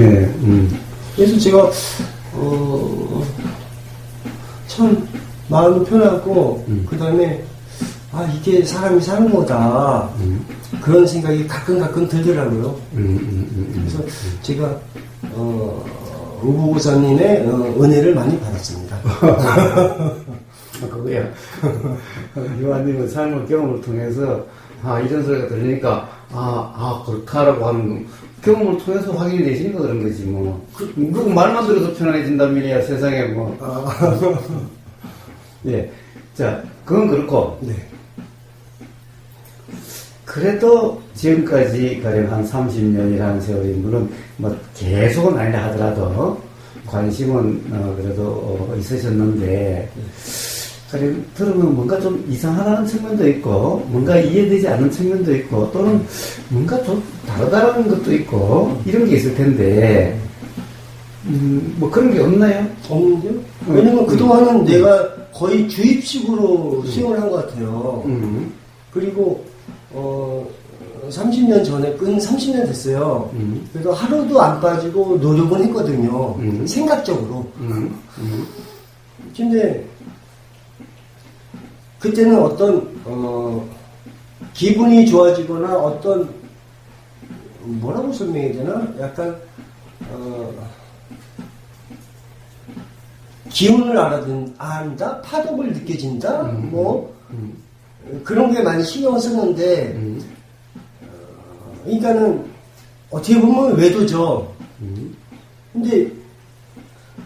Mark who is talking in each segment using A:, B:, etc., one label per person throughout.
A: 네.
B: 그래서 제가 참 마음이 편하고 그 다음에 이게 사람이 사는 거다 그런 생각이 가끔 들더라고요. 그래서 제가 우보고사님의 은혜를 많이 받았습니다.
A: 그거야. 유아님은 삶의 경험을 통해서 이런 소리가 들리니까 그렇다라고 하는 경험을 통해서 확인이 되시니까 그런 거지 뭐. 누구 말만 들어도 편안해진단 말이야 세상에 뭐. 예. 자, 그건 그렇고.
B: 네.
A: 그래도 지금까지 가령 한 30년이라는 세월이 물론 뭐 계속은 아니라 하더라도 관심은 그래도 있으셨는데 가령 들으면 뭔가 좀 이상하다는 측면도 있고 뭔가 이해되지 않는 측면도 있고 또는 뭔가 좀 다르다는 것도 있고 이런 게 있을 텐데 뭐 그런 게 없나요?
B: 없는데요? 왜냐면 그동안은 내가 거의 주입식으로 수행을 한 것 같아요. 그리고 30년 전에 끈 30년 됐어요. 그래서 하루도 안 빠지고 노력은 했거든요. 생각적으로. 근데 그때는 어떤 기분이 좋아지거나 어떤 뭐라고 설명해야 되나? 약간 기운을 안다? 파독을 느껴진다? 그런 게 많이 신경을 썼는데, 그러니까는, 어떻게 보면 외도죠. 근데,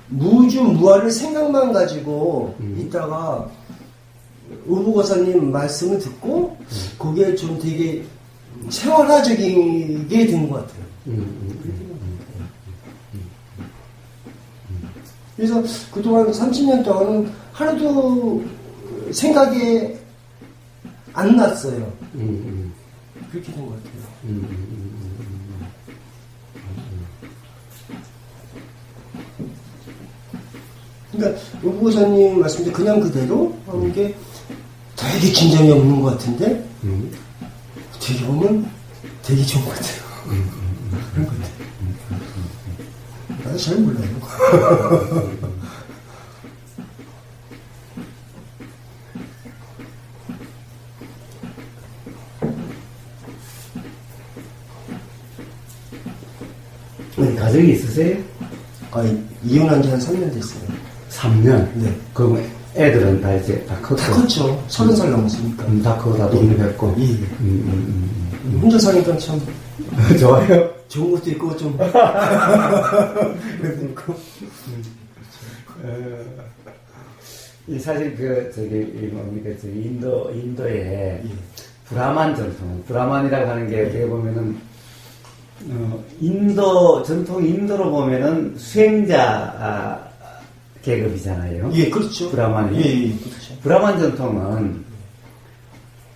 B: 무주무아를 생각만 가지고 있다가, 우부고사님 말씀을 듣고, 그게 좀 되게 생활화적이게 된 것 같아요. 그래서 그동안 30년 동안은 하루도 생각에 안 났어요. 그렇게 된 것 같아요. 그러니까 우부고사님 말씀대로 그냥 그대로 하는 게 되게 긴장이 없는 것 같은데 어떻게 보면 되게 좋은 것 같아요. 그런 것 같아요. 나도 잘 몰라요.
A: 가정이 있으세요?
B: 이혼한 지 한 3년 됐어요.
A: 3년?
B: 네.
A: 그럼 애들은 다 이제 다 컸고?
B: 다 컸죠. 30살 넘었으니까.
A: 다 크고 다 독립했고?
B: 예. 혼자 사니까 참.
A: 좋아요?
B: 좋은 것도 있고, 좀. 그래도 있고.
A: 사실 인도에 브라만 전통, 브라만이라고 하는 게 어떻게 보면은 인도로 보면은 수행자 계급이잖아요.
B: 예, 그렇죠.
A: 브라만이.
B: 예, 그렇죠.
A: 브라만 전통은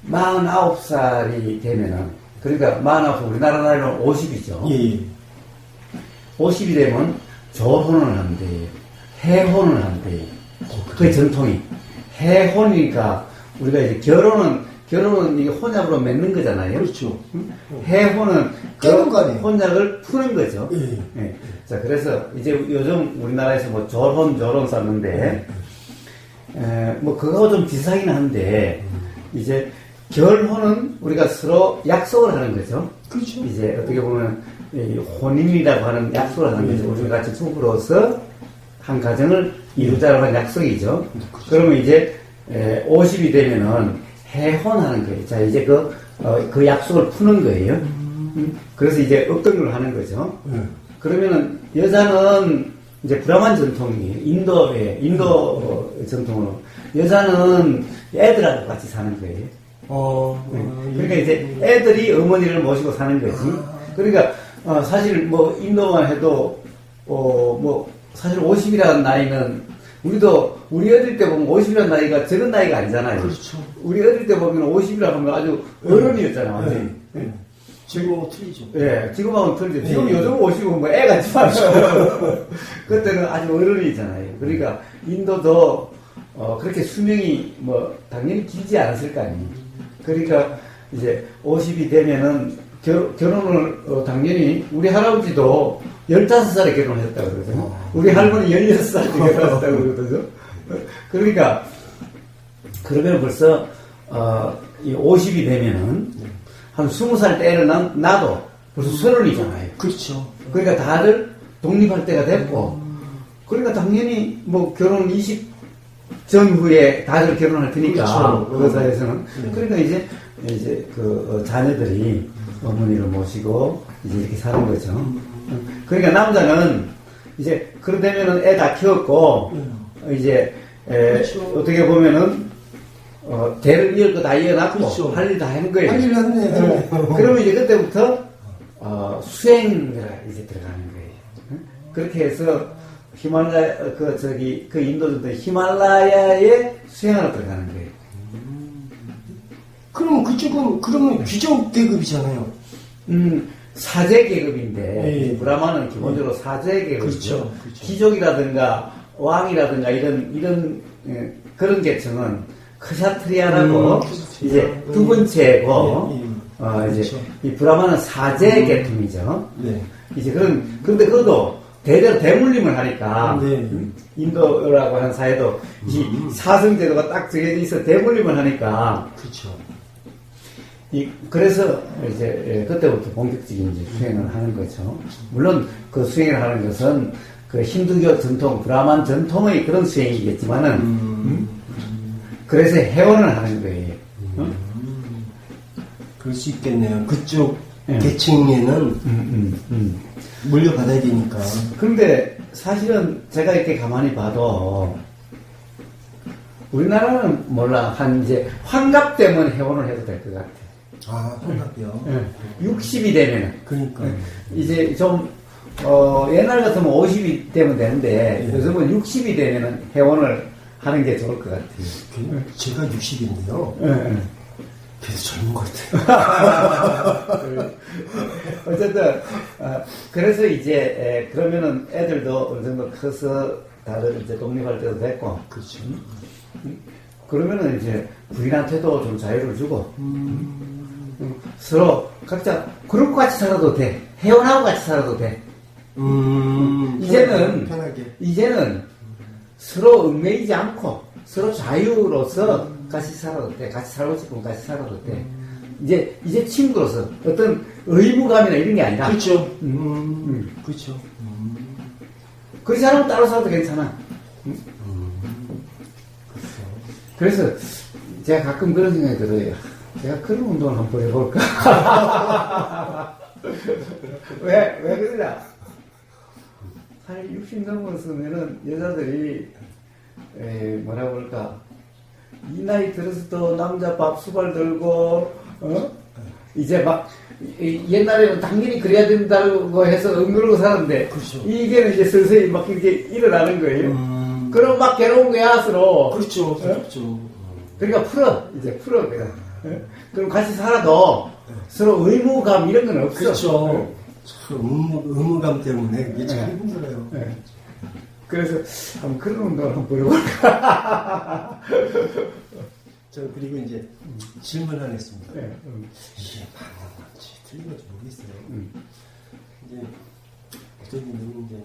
A: 49살이 되면은, 그러니까 49, 우리나라 나이로는 50이죠.
B: 예.
A: 50이 되면 졸혼을 한대, 해혼을 한대. 그게 전통이. 해혼이니까 우리가 이제 결혼은 이게 혼약으로 맺는 거잖아요.
B: 그렇죠.
A: 해혼은
B: 깨는 거 아니에요.
A: 혼약을 푸는 거죠.
B: 예.
A: 예. 자, 그래서 이제 요즘 우리나라에서 뭐 졸혼 썼는데, 뭐 그거하고 좀 비슷하긴 한데, 이제 결혼은 우리가 서로 약속을 하는 거죠.
B: 그렇죠.
A: 이제 어떻게 보면 혼인이라고 하는 약속을 하는 거죠. 우리 같이 부부로서 한 가정을 이루자라고 하는 약속이죠.
B: 그렇죠.
A: 그러면 이제 50이 되면은 해혼하는 거예요. 자, 이제 그 약속을 푸는 거예요. 그래서 이제 업등을 하는 거죠. 그러면은 여자는 이제 브라만 전통이에요. 인도 전통으로 여자는 애들하고 같이 사는 거예요. 그러니까 이제 애들이 어머니를 모시고 사는 거지. 그러니까 사실 뭐 인도만 해도 뭐 사실 50이라는 나이는 우리 어릴 때 보면 50이라는 나이가 적은 나이가 아니잖아요.
B: 그렇죠.
A: 우리 어릴 때 보면 50이라고 하면 아주 어른이었잖아요, 완전히.
B: 지금은 틀리죠.
A: 예, 지금하고는 틀리죠. 지금 요즘 50은 뭐 애 같지 말죠. 그때는 아주 어른이잖아요. 그러니까 인도도 그렇게 수명이 뭐 당연히 길지 않았을 거 아니에요. 그러니까 이제 50이 되면은 결혼을 당연히 우리 할아버지도 15살에 결혼했다고 그러거든요. 우리 할머니 16살에 결혼했다고 그러거든요. 그러니까 그러면 벌써 이 50이 되면은 한 20살 때를 나도 벌써 30이잖아요.
B: 그렇죠.
A: 그러니까 다들 독립할 때가 됐고, 그러니까 당연히 뭐 결혼 20 전후에 다들 결혼할 테니까,
B: 그렇죠.
A: 그 사회에서는. 그러니까 이제 그 자녀들이 어머니를 모시고 이제 이렇게 사는 거죠. 그러니까 남자는 이제 그러되면은 애 다 키웠고, 이제
B: 그렇죠.
A: 어떻게 보면은 대를 이을 거 다 이어놨고,
B: 그렇죠.
A: 할 일 다 하는 거예요.
B: 할 일을 하네.
A: 그러면 이제 그때부터 수행을 이제 들어가는 거예요. 그렇게 해서 히말라야 그 인도들도 히말라야에 수행하러 들어가는 거예요.
B: 그럼 그쪽은 그러면 귀족 계급이잖아요.
A: 사제 계급인데
B: 네.
A: 브라마는 기본적으로 사제 계급이죠.
B: 그렇죠. 그렇죠.
A: 귀족이라든가 왕이라든가 이런 그런 계층은 크샤트리아라고 이제 두 번째고 이제
B: 그렇죠.
A: 이 브라마는 사제 계통이죠.
B: 네.
A: 이제 그런데 그것도 대대로 대물림을 하니까
B: 네.
A: 인도라고 하는 사회도 이 사성제도가 딱 정해져 있어 대물림을 하니까
B: 그렇죠.
A: 그래서 이제 그때부터 본격적인 이제 수행을 하는 거죠. 물론 그 수행을 하는 것은 그 힌두교 전통, 브라만 전통의 그런 수행이겠지만은 그래서 회원을 하는 거예요.
B: 그럴 수 있겠네요. 그쪽
A: 네.
B: 계층에는 물려받아야 되니까.
A: 그런데 사실은 제가 이렇게 가만히 봐도 우리나라는 몰라 한 이제 환갑 되면 회원을 해도 될 것 같아.
B: 아, 환갑이요.
A: 60이 되면은
B: 그러니까.
A: 이제 좀 옛날 같으면 50이 되면 되는데 요즘은 60이 되면은 회원을 하는 게 좋을 것 같아요.
B: 제가 60인데요. 그래도 젊은 것 같아요.
A: 어쨌든 그래서 이제 그러면은 애들도 어느 정도 커서 다들 이제 독립할 때도 됐고,
B: 그렇죠.
A: 그러면은 이제 부인한테도 좀 자유를 주고 서로 각자 그룹 같이 살아도 돼. 회원하고 같이 살아도 돼. 이제는
B: 편하게.
A: 이제는 서로 얽매이지 않고 서로 자유로서 같이 살아도 돼. 같이 살고 싶으면 같이 살아도 돼. 이제 친구로서 어떤 의무감이나 이런 게 아니라.
B: 그렇죠. 그렇죠.
A: 그 사람은 따로 살아도 괜찮아. 그래서 제가 가끔 그런 생각이 들어요. 제가 그런 운동을 한번 해볼까? 왜 그러냐? 한 60 넘었으면은 여자들이 뭐라 그럴까? 이 나이 들어서도 남자 밥 수발 들고 이제 막 옛날에는 당연히 그래야 된다고 해서 억누르고 살았는데
B: 그렇죠.
A: 이게는 이제 서서히 막 이렇게 일어나는 거예요. 그럼 막 괴로운 거야 서로.
B: 그렇죠. 그렇죠.
A: 그러니까 이제 풀어 그냥. 그럼 같이 살아도 서로 의무감 이런 건 없어.
B: 그렇죠. 의무감 때문에 이게 참 힘들어요.
A: 그래서 한번 그런 운동을 한번 보려볼까.
B: 저 그리고 이제 질문 하나 했습니다.
A: 네.
B: 이게 맞는 건지 틀린 건지 모르겠어요. 이제 어떤 분들은 이제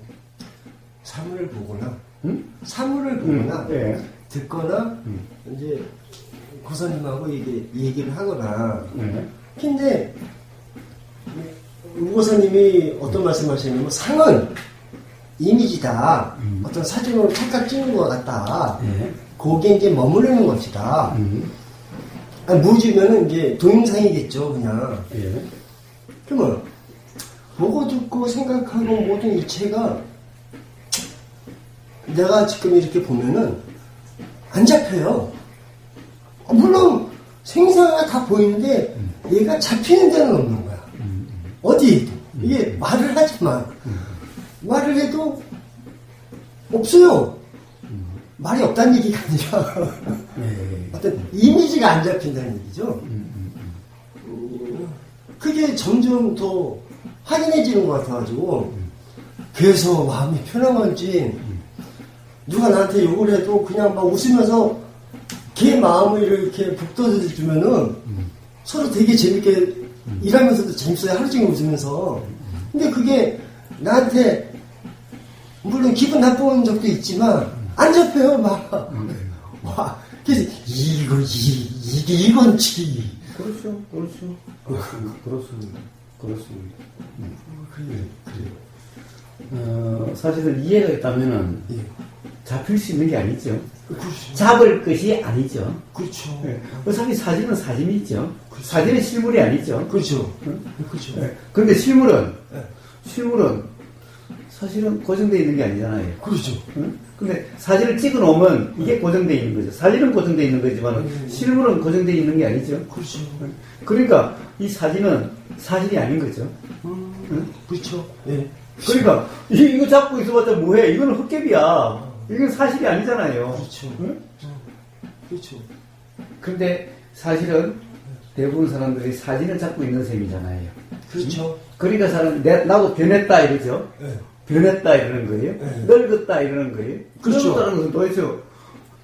B: 사물을 보거나 사물을 보거나
A: 네.
B: 듣거나 이제 고사님하고 얘기를 하거나
A: 네.
B: 근데 우고사님이 어떤 말씀하시냐면 상은 이미지다. 어떤 사진으로 찰칵 찍는 것 같다.
A: 네.
B: 거기에 이제 머무르는 것이다. 무지면은 이제 동영상이겠죠, 그냥.
A: 예.
B: 그러면 보고 듣고 생각하고 모든 일체가 내가 지금 이렇게 보면은 안 잡혀요. 물론 생사가 다 보이는데 얘가 잡히는 데는 없는 거야. 어디에도. 이게 말을 하지만 말을 해도 없어요. 말이 없다는 얘기가 아니라 어떤 이미지가 안 잡힌다는 얘기죠. 그게 점점 더 확인해지는 것 같아가지고 그래서 마음이 편한 건지 누가 나한테 욕을 해도 그냥 막 웃으면서 걔 마음을 이렇게 북돋아주면은 서로 되게 재밌게 일하면서도 재밌어요. 하루 종일 웃으면서. 근데 그게 나한테 물론 기분 나쁜 적도 있지만 안 잡혀요. 막. 와, 그래서 이게 이건지.
A: 그렇죠. 그렇습니다.
B: 그래요.
A: 사실은 이해가 있다면은
B: 예.
A: 잡힐 수 있는 게 아니죠.
B: 그렇죠.
A: 잡을 것이 아니죠.
B: 그렇죠.
A: 어차피 사진은 사진이죠. 사진은 실물이 아니죠.
B: 그렇죠. 그렇죠.
A: 그런데 실물은
B: 네.
A: 사실은 고정되어 있는 게 아니잖아요.
B: 그렇죠.
A: 근데 사진을 찍어 놓으면 이게 고정되어 있는 거죠. 사진은 고정되어 있는 거지만 실물은 고정되어 있는 게 아니죠.
B: 그렇죠.
A: 그러니까 이 사진은 사실이 아닌 거죠.
B: 그렇죠. 예.
A: 그러니까 이거 잡고 있어봤자 뭐해? 이거는 헛개비야. 이건 사실이 아니잖아요.
B: 그렇죠. 그렇죠.
A: 근데 사실은 대부분 사람들이 사진을 잡고 있는 셈이잖아요.
B: 그렇죠.
A: 그러니까 나도 변했다 이러죠.
B: 예.
A: 변했다 이러는 거예요.
B: 네.
A: 늙었다 이러는 거예요.
B: 그렇죠.
A: 늙었다는 것은 도대체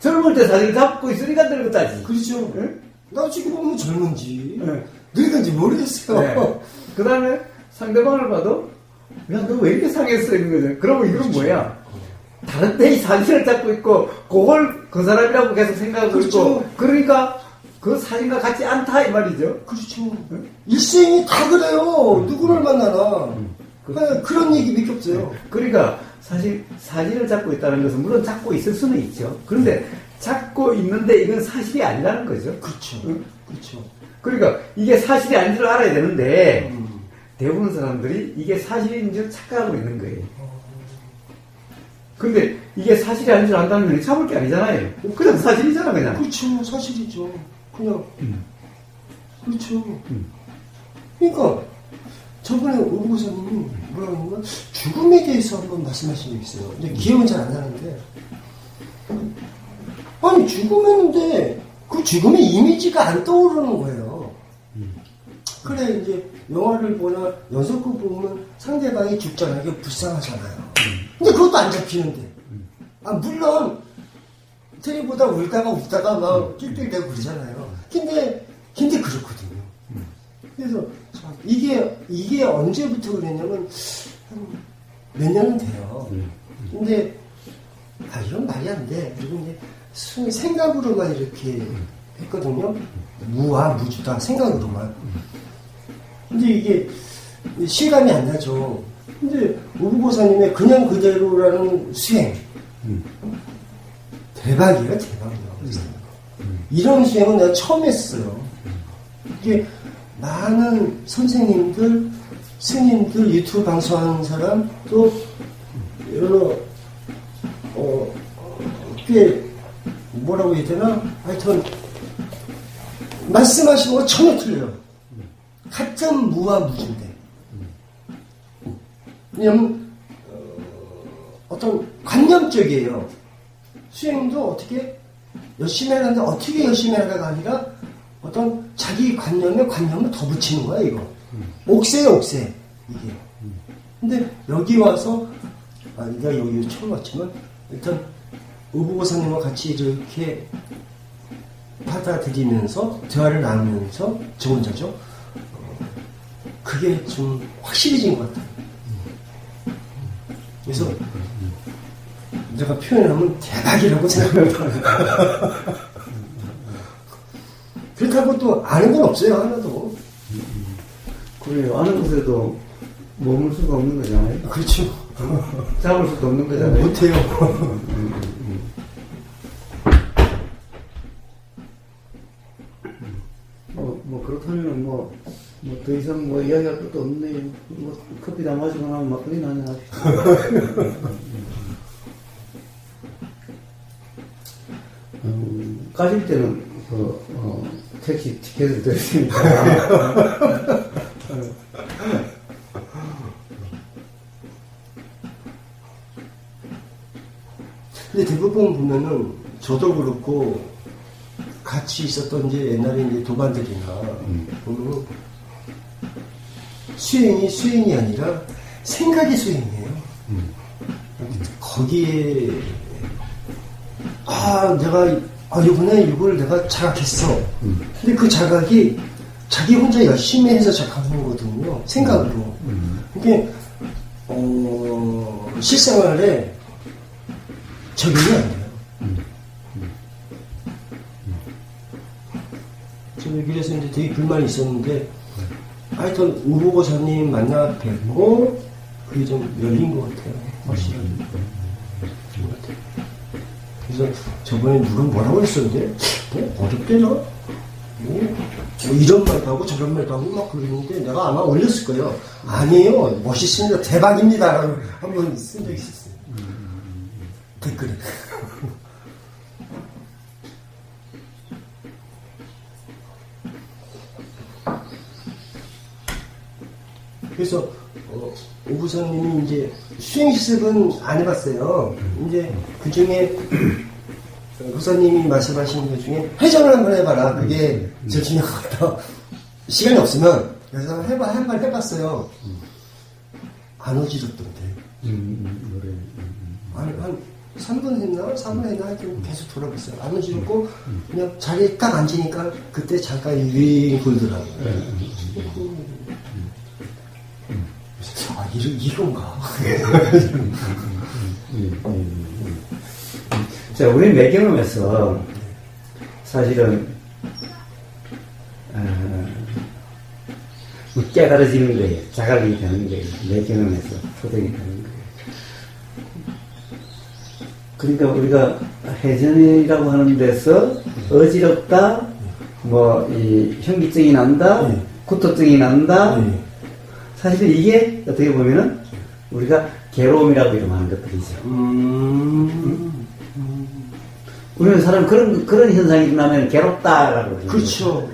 A: 젊을 때 사진을 잡고 있으니까 늙었다지.
B: 그렇죠.
A: 예?
B: 나 지금 보면 젊은지
A: 네.
B: 늙은지 모르겠어요.
A: 네. 그 다음에 상대방을 봐도 야, 너 왜 이렇게 상했어? 이런 거죠. 그러면 이건 뭐야? 다른 데 이 사진을 잡고 있고, 그걸 그 사람이라고 계속 생각하고
B: 그렇죠.
A: 있고, 그러니까 그 사진과 같지 않다, 이 말이죠.
B: 그렇죠. 일생이 다 그래요. 누구를 만나나.
A: 그렇죠.
B: 네, 그런 얘기밖에 없어요.
A: 그러니까 사실 사진을 잡고 있다는 것은 물론 잡고 있을 수는 있죠. 그런데 잡고 있는데 이건 사실이 아니라는 거죠.
B: 그렇죠. 그렇죠.
A: 그러니까 이게 사실이 아닌 줄 알아야 되는데, 대부분 사람들이 이게 사실인 줄 착각하고 있는 거예요. 근데 이게 사실이 아닌 줄 안다면 잡을 게 아니잖아요. 그냥 사실이잖아, 그냥.
B: 그렇죠. 사실이죠. 그냥. 그렇죠. 그러니까 저번에 오부고사님이 뭐라고 하는가 죽음에 대해서 한번 말씀하신 적 있어요. 근데 기억은 잘 안 나는데 아니 죽음했는데 그 죽음의 이미지가 안 떠오르는 거예요. 그래 이제 영화를 보나 연속극 보면 상대방이 죽잖아요. 이게 불쌍하잖아요. 근데 그것도 안 잡히는데. 물론 테레비보다 울다가 웃다가 막 낄낄대고 그러잖아요. 근데 그렇거든요. 그래서 이게 언제부터 그랬냐면 한 몇 년은 돼요. 근데 이런 말이 안 돼. 그리고 이제 생각으로만 이렇게 했거든요. 무와 무주다 생각으로만. 근데 이게 실감이 안 나죠. 근데 오부고사님의 그냥 그대로라는 수행 대박이에요. 이런 수행은 내가 처음 했어요. 이게 많은 선생님들, 스님들, 유튜브 방송하는 사람 또 여러 꽤 뭐라고 해야 되나? 하여튼 말씀하시는 거 전혀 틀려요. 같은 무와 무주인데. 왜냐면 어떤 관념적이에요. 수행도 어떻게 열심히 하는데 어떻게 열심히 하다가 아니라 어떤 자기 관념에 관념을 더 붙이는 거야 이거. 옥새예요 옥새 이게. 근데 여기 와서 내가 여기 처음 왔지만 일단 오부고사님과 같이 이렇게 받아들이면서 대화를 나누면서 저 혼자죠. 그게 좀 확실해진 것 같아요. 그래서 내가 표현하면 대박이라고 생각합니다. 그렇다고 또 아는 건 없어요 하나도.
A: 그래요. 아는 것에도 머물 수가 없는 거잖아요.
B: 그렇죠.
A: 잡을 수도 없는 거잖아요.
B: 못해요.
A: 뭐 그렇다면은 더 이상 이야기할 것도 없네. 커피 다 마시고 나면 막걸리 한잔 합시다. 가실 때는 택시 티켓을 드렸으니까.
B: 근데 대부분 보면은 저도 그렇고 같이 있었던 이제 옛날에 이제 도반들이나 보면은 수행이 아니라 생각의 수행이에요. 거기에 내가 이번에 이걸 내가 자각했어. 근데 그 자각이 자기 혼자 열심히 해서 작하는 거거든요. 생각으로. 이게, 실생활에 적용이 안 돼요. 저는 그래서 이제 되게 불만이 있었는데, 하여튼, 우보고사님 만나 뵙고, 그게 좀 열린 것 같아요. 확실히. 그래서 저번에 누가 뭐라고 했었는데, 어렵대나? 뭐 이런 말도 하고 저런 말도 하고 막 그러는데 내가 아마 올렸을 거예요. 아니에요. 멋있습니다. 대박입니다. 라고 한번 쓴 적이 있었어요. 댓글에. 그래서 오부사님이 이제 수행실습은 안 해봤어요. 이제 그 중에 부사님이 말씀하신 것 중에 회전을 한번 해봐라. 그게 제일 중요한 것 같다. 시간이 없으면 그래서 한번 해봤어요. 안 어지럽던데. 한 3분 했나? 4분 했나? 하여튼 계속 돌아봤어요. 안 어지럽고 그냥 자리에 딱 앉으니까 그때 잠깐 유행 돌더라고요. 아, 이런가?
A: 자, 우리 내 경험에서 사실은 깨달아지는 거예요. 자각이 되는 거예요. 내 경험에서 소득이 되는 거예요. 그러니까 우리가 회전이라고 하는 데서 어지럽다, 뭐 이 현기증이 난다, 구토증이 난다. 사실은 이게 어떻게 보면은 우리가 괴로움이라고 이름하는 것들이죠. 우리는 사람 그런 현상이 일어나면 괴롭다라고 그러죠.
B: 그렇죠.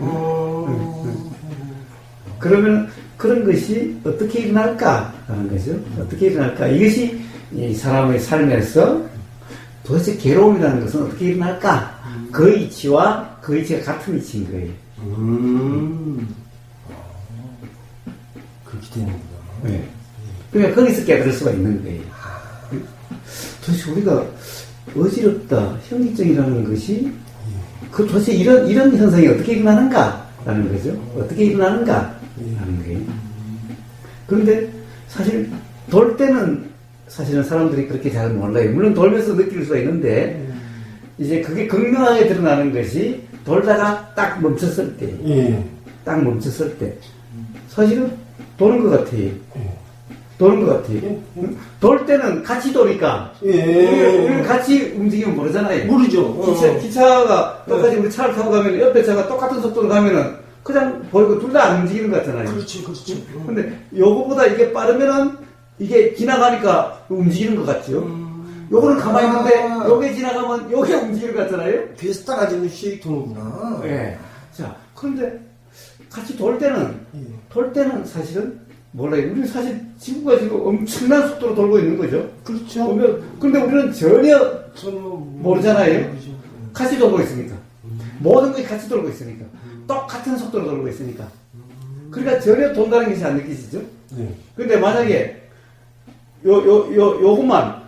A: 그러면 그런 것이 어떻게 일어날까 하는 거죠. 어떻게 일어날까? 이것이 이 사람의 삶에서 도대체 괴로움이라는 것은 어떻게 일어날까? 그 이치와 그 이치가 같은 이치인 거예요.
B: 그렇게 되는구나.
A: 네. 그러니까 거기서 깨달을 수가 있는 거예요. 도대체 우리가 어지럽다, 현기증이라는 것이 그 도대체 이런 현상이 어떻게 일어나는가라는 거죠. 어떻게 일어나는가라는 거예요. 그런데 사실 돌 때는 사실은 사람들이 그렇게 잘 몰라요. 물론 돌면서 느낄 수가 있는데 이제 그게 극명하게 드러나는 것이 돌다가 딱 멈췄을 때, 딱 멈췄을 때 사실은 도는 것 같아요. 도는 것 같아요. 돌 때는 같이 도니까 우리 같이 움직이면 모르잖아요.
B: 모르죠.
A: 기차가 똑같이 우리 차를 타고 가면 옆에 차가 똑같은 속도로 가면은 그냥 보이고 둘 다 안 움직이는 것 같잖아요.
B: 그렇죠.
A: 근데 요거보다 이게 빠르면은 이게 지나가니까 움직이는 것 같죠. 요거는 가만히 있는데 요게 지나가면 요게 움직이는 것 같잖아요.
B: 뒤에서 딱 앉으면 씩 도는구나.
A: 예. 자, 그런데 같이 돌 때는 사실은 몰라요. 우리는 사실 지구가 지금 엄청난 속도로 돌고 있는 거죠.
B: 그렇죠.
A: 근데 우리는 전혀 모르잖아요.
B: 모르죠.
A: 같이 돌고 있으니까. 모든 것이 같이 돌고 있으니까. 똑같은 속도로 돌고 있으니까. 그러니까 전혀 돈다는 것이 안 느끼시죠?
B: 네.
A: 근데 만약에 요것만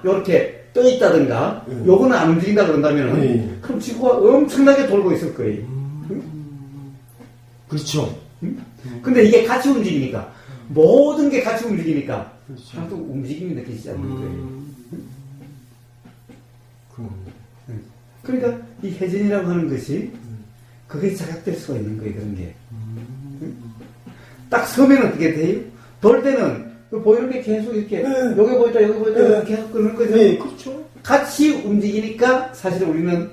A: 요렇게 떠 있다든가, 요거는 안 움직인다 그런다면, 그럼 지구가 엄청나게 돌고 있을 거예요.
B: 그렇죠.
A: 근데 이게 같이 움직이니까, 모든 게 같이 움직이니까,
B: 그렇죠.
A: 하나도 움직임이 느껴지지 않는 거예요. 그러니까 이 회전이라고 하는 것이, 그게 자각될 수가 있는 거예요, 그런 게. 딱 서면 어떻게 돼요? 돌 때는, 보이는 게 계속 이렇게, 여기 보이다, 계속 끄는 거죠.
B: 네, 그렇죠.
A: 같이 움직이니까, 사실 우리는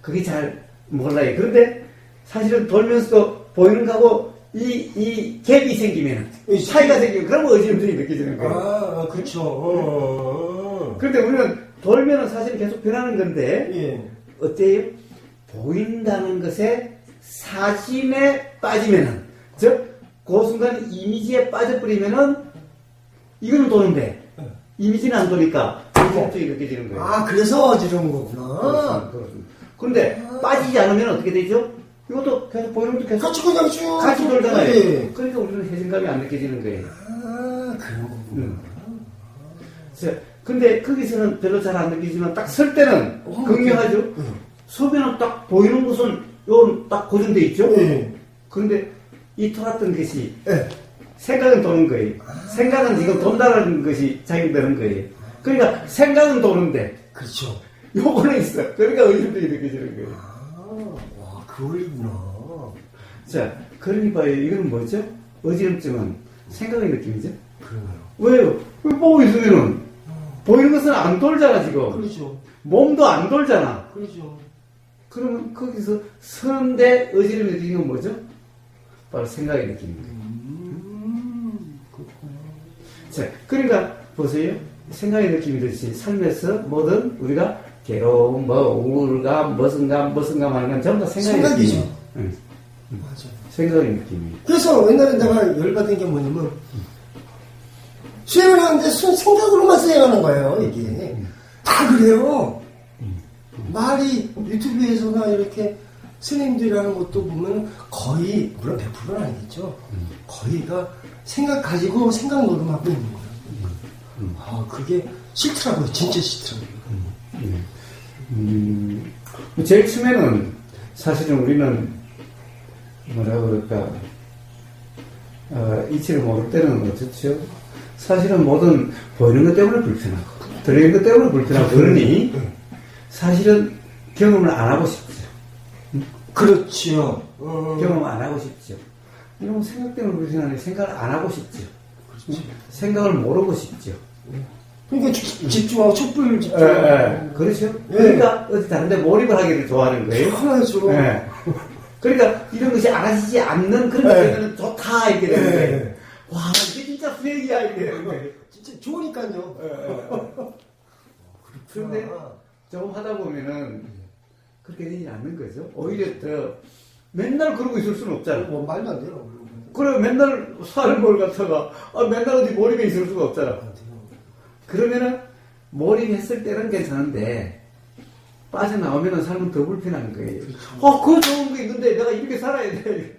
A: 그게 잘 몰라요. 그런데, 사실은 돌면서도 보이는 거하고, 이 갭이 생기면, 차이가 생기면, 그러면 어지럼증이 느껴지는 거예요.
B: 아, 그렇죠.
A: 그런데 우리는 돌면은 사실 계속 변하는 건데, 어때요? 보인다는 것에 사심에 빠지면은, 즉, 그 순간 이미지에 빠져버리면은, 이거는 도는데, 이미지는 안 도니까, 어지럼증이 느껴지는 거예요.
B: 아, 그래서 어지러운 거구나.
A: 그렇습니다. 그런데, 빠지지 않으면 어떻게 되죠? 이것도 계속 보이는 것도 계속
B: 같이 그냥 쭉.
A: 같이 돌잖아요.
B: 네.
A: 그러니까 우리는 회전감이 안 느껴지는 거예요.
B: 아, 그런 거구나.
A: 근데 거기서는 별로 잘 안 느끼지만 딱 설 때는 극명하죠. 서면은 딱 보이는 곳은 요건 딱 고정돼 있죠. 그런데 이 돌았던 것이
B: 네.
A: 생각은 도는 거예요. 생각은 지금 돈다는 것이 자기 되는 거예요. 그러니까 생각은 도는데
B: 그렇죠.
A: 요거는 있어. 그러니까 어지럼증이 느껴지는 거예요.
B: 와, 그 원리구나.
A: 자, 그러니 봐요. 이건 뭐죠? 어지럼증은 생각의 느낌이죠?
B: 그러네요.
A: 왜요? 보고 있으면은 보이는 것은 안 돌잖아, 지금.
B: 그렇죠.
A: 몸도 안 돌잖아.
B: 그렇죠.
A: 그러면 거기서 서는데 어지럼이 느끼는 건 뭐죠? 바로 생각의 느낌입니다.
B: 그렇구나.
A: 자, 그러니까 보세요. 생각의 느낌이듯이 삶에서 뭐든 우리가 괴로움, 뭐 우울감, 무슨감 하는 건 전부 다 생각의
B: 생각이죠.
A: 느낌이에요. 응.
B: 맞아.
A: 생각의 느낌이에요.
B: 그래서 옛날에 내가 열받은 게 뭐냐면, 수행을 하는데 생각으로만 수행하는 거예요, 이게. 다 그래요. 말이 유튜브에서나 이렇게 스님들이 하는 것도 보면 거의, 물론 100%는 아니겠죠. 거의가 생각 가지고 생각 노름하고 있는 거예요. 아, 그게 싫더라고요. 진짜 싫더라고요.
A: 제일 처음에는 사실은 우리는 뭐라 그럴까, 이치를 모를 때는 어떻죠? 사실은 모든 보이는 것 때문에 불편하고, 들리는 것 때문에 불편하고, 그러니 사실은 경험을 안 하고 싶죠.
B: 그렇지요.
A: 경험 안 하고 싶죠. 이런 생각 때문에 불편하니 생각을 안 하고 싶죠. 생각을 모르고 싶죠.
B: 그러니까 집중하고 촛불 집중.
A: 그렇죠.
B: 예.
A: 그러니까 어디 다른데 몰입을 하기를 좋아하는 거예요.
B: 편하죠.
A: 예. 그러니까 이런 것이 알아지지 않는 그런
B: 예.
A: 경우는 좋다 이렇게 되는 거예요.
B: 예.
A: 와 이게 진짜 후회기야 이렇게 되는 거예요.
B: 진짜 좋으니까요.
A: 그런데 조금 하다 보면은 그렇게 되지 않는 거죠. 오히려 더 맨날 그러고 있을 수는 없잖아.
B: 뭐 말도 안 돼요.
A: 그래 맨날 살을 갖다가 맨날 어디 몰입해 있을 수가 없잖아. 그러면은 몰입했을 때는 괜찮은데 빠져나오면은 삶은 더 불편한 거예요. 그거 좋은 게 있는데 내가 이렇게 살아야 돼.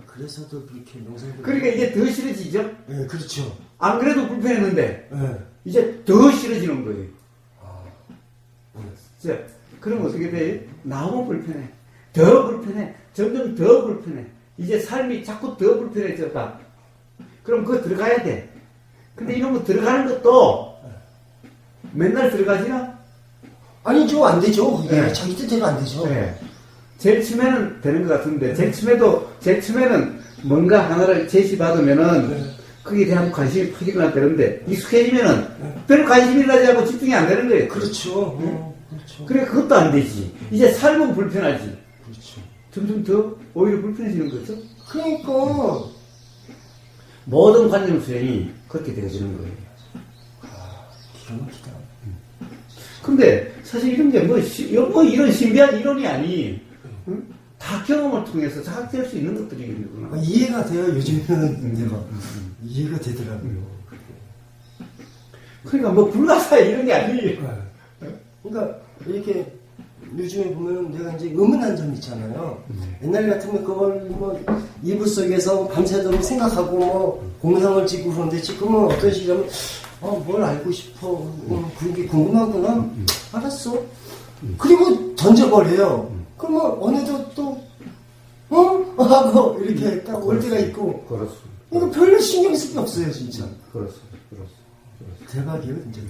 B: 그래서도 그렇게 명상을.
A: 그러니까 이게 더 싫어지죠?
B: 네, 그렇죠.
A: 안 그래도 불편했는데
B: 네.
A: 이제 더 싫어지는 거예요.
B: 네.
A: 자, 그럼 어떻게 돼요? 나오면 불편해. 더 불편해. 점점 더 불편해. 이제 삶이 자꾸 더 불편해졌다. 그럼 그거 들어가야 돼. 근데 이런 거 들어가는 것도 맨날 들어가지나?
B: 아니죠, 안 되죠. 그게
A: 네.
B: 자기 뜻대로 안 되죠.
A: 네. 제일 처음에는 되는 것 같은데, 제일 처음에는 뭔가 하나를 제시받으면은 거기에 대한 관심이 확 일어나되는데, 익숙해지면은 별 관심이 일어나지 않고 집중이 안 되는 거예요.
B: 그렇죠. 그렇죠.
A: 그래, 그것도 안 되지. 이제 삶은 불편하지.
B: 그렇죠.
A: 점점 더 오히려 불편해지는 거죠.
B: 그러니까
A: 모든 관념 수행이 그렇게 되어지는 거예요.
B: 기가 막히다.
A: 근데 사실 이런 게 뭐 이런 신비한 이론이 아니, 응? 다 경험을 통해서 자각될 수 있는 것들이구나.
B: 이해가 돼요. 요즘에는 내가 이해가 되더라고요.
A: 그러니까 뭐 불가사의 이런 게 아니에요.
B: 그러니까 이렇게 요즘에 보면 내가 이제 의문한 점 있잖아요. 옛날 같으면 그걸 뭐 이불 속에서 밤새도록 생각하고 뭐 공상을 찍고 그런데 지금은 어떤 시점은 뭘 알고 싶어. 그게 궁금하구나. 알았어. 그리고 던져버려요. 그러면 어느덧 또 하고 이렇게 딱 올 때가 있고.
A: 그렇습니다.
B: 이거 별로 신경 쓸 게 없어요, 진짜.
A: 그렇습니다.
B: 대박이에요, 진짜.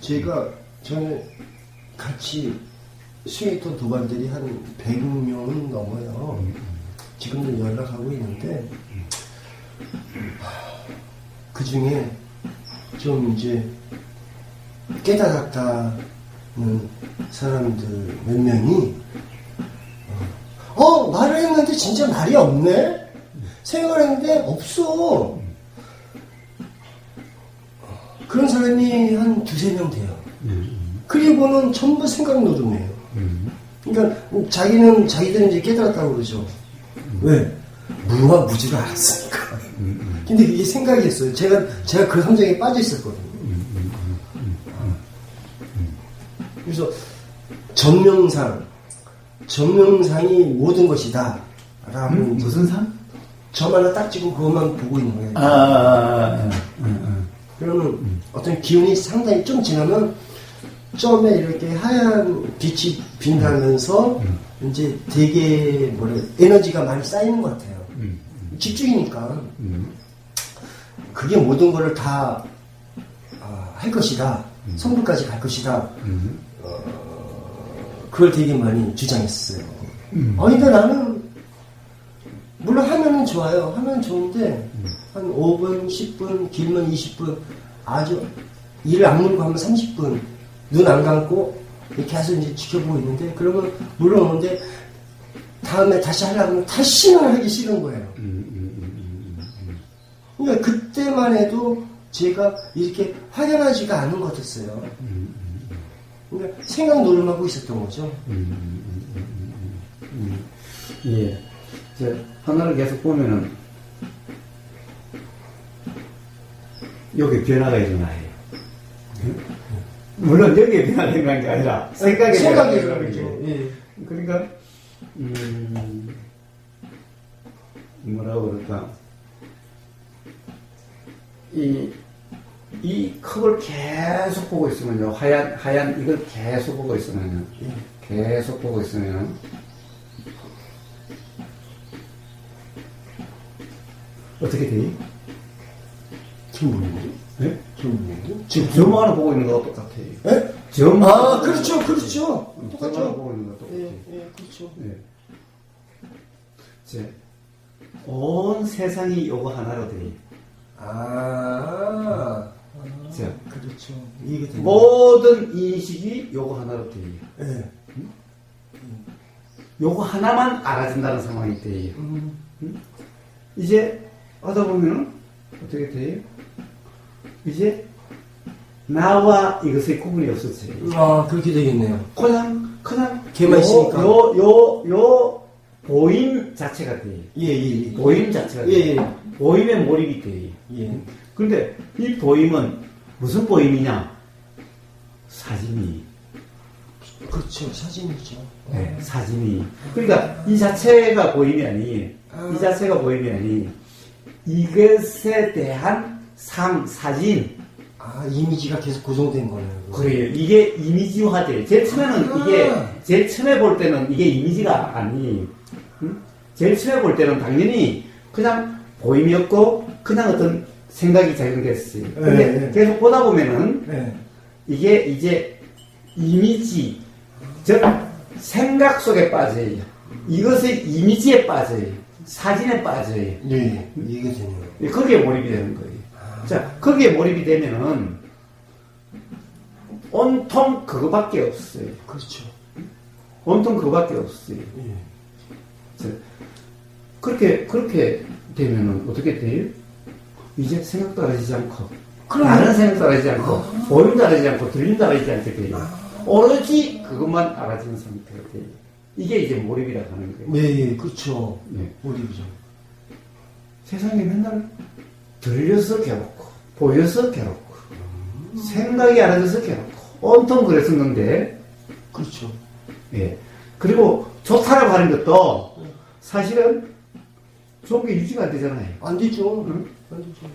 B: 제가 전에 같이 수행했던 도반들이 한 100명은 넘어요. 지금도 연락하고 있는데 그 중에 좀 이제 깨달았다는 사람들 몇 명이 말을 했는데 진짜 말이 없네? 생각을 했는데 없어. 그런 사람이 한 두세 명 돼요. 그리고는 전부 생각 노름이에요. 그러니까 자기들은 이제 깨달았다고 그러죠. 왜? 무와 무지를 알았으니까. 근데 이게 생각이었어요. 제가 그 함정에 빠져 있었거든요. 그래서 전명상이 모든 것이다. 라고.
A: 무슨 상?
B: 점 하나 딱 찍고 그것만 보고 있는 거예요. 그러면 어떤 기운이 상당히 좀 지나면 점에 이렇게 하얀 빛이 빛나면서 이제 되게 에너지가 많이 쌓이는 것 같아요. 집중이니까. 그게 모든 거를 다 할 것이다. 성부까지 갈 것이다. 그걸 되게 많이 주장했어요. 근데 나는 물론 하면은 좋아요. 하면 좋은데 한 5분, 10분, 길면 20분 아주 일을 악물고 하면 30분 눈 안 감고 계속 이제 지켜보고 있는데 그러면 물러오는데 다음에 다시 하려고 하면 다시는 하기 싫은 거예요. 그러니까 그때만 해도 제가 이렇게 확연하지가 않은 것 같았어요. 그러니까 생각 노름하고 있었던 거죠.
A: 예. 하나를 계속 보면은, 여기 변화가 일어나요. 물론 여기에 변화가 일어나는 게 아니라, 생각에
B: 일어나는
A: 거죠.
B: 거죠. 예.
A: 그러니까, 뭐라고 그럴까. 이 컵을 계속 보고 있으면요, 하얀 이걸 계속 보고 있으면요, 어떻게 돼요?
B: 지금 모르겠네.
A: 네?
B: 지금
A: 점 하나 보고 있는 거랑 똑같아요.
B: 예?
A: 점 하나
B: 그렇죠.
A: 점 하나
B: 똑같죠.
A: 보고 있는 거 똑같아요.
B: 예, 그렇죠.
A: 온 세상이 요거 하나로 돼요.
B: 그렇죠. 이게 되네.
A: 모든 인식이 요거 하나로 돼요.
B: 예.
A: 요거 하나만 알아진다는 상황이 돼요. 이제 하다 보면은 어떻게 돼요? 이제 나와 이것의 구분이 없어져요.
B: 그렇게 되겠네요.
A: 그냥
B: 걔만 있으니까.
A: 요 보임 자체가 돼요.
B: 예.
A: 보임 자체가 돼요.
B: 예.
A: 보임에 몰입이 돼요.
B: 예.
A: 근데 이 보임은 무슨 보임이냐? 사진이.
B: 그렇죠. 사진이죠.
A: 네, 사진이. 그러니까 이 자체가 보임이 아니, 이것에 대한 사진.
B: 이미지가 계속 고정된 거네요.
A: 그래요. 이게 이미지화돼요. 제일 처음에 볼 때는 이게 이미지가 아니, 제일 처음에 볼 때는 당연히 그냥 보임이었고, 그냥 어떤 생각이 작용됐어요. 근데 계속 보다 보면은, 이게 이제 이미지, 즉, 생각 속에 빠져요. 이것의 이미지에 빠져요. 사진에 빠져요.
B: 네, 이게 되네요.
A: 거기에 몰입이 되는 거예요. 자, 거기에 몰입이 되면은, 온통 그거밖에 없어요.
B: 그렇죠.
A: 온통 그거밖에 없어요. 자, 그렇게 되면은 어떻게 돼요? 이제 생각도 알아지지 않고, 다른 생각도 알아지지 않고, 보임도 알아지지 않고, 들림도 알아지지 않게 돼요. 오로지 그것만 알아지는 상태가 돼요. 이게 이제 몰입이라고 하는 거예요.
B: 네, 그렇죠.
A: 네.
B: 몰입이죠.
A: 세상에 맨날 들려서 괴롭고, 보여서 괴롭고, 생각이 알아져서 괴롭고, 온통 그랬었는데,
B: 그렇죠.
A: 예. 그리고 좋다라고 하는 것도 사실은 좋은 게 유지가 안 되잖아요.
B: 안 되죠.
A: 응?
B: 안 되죠.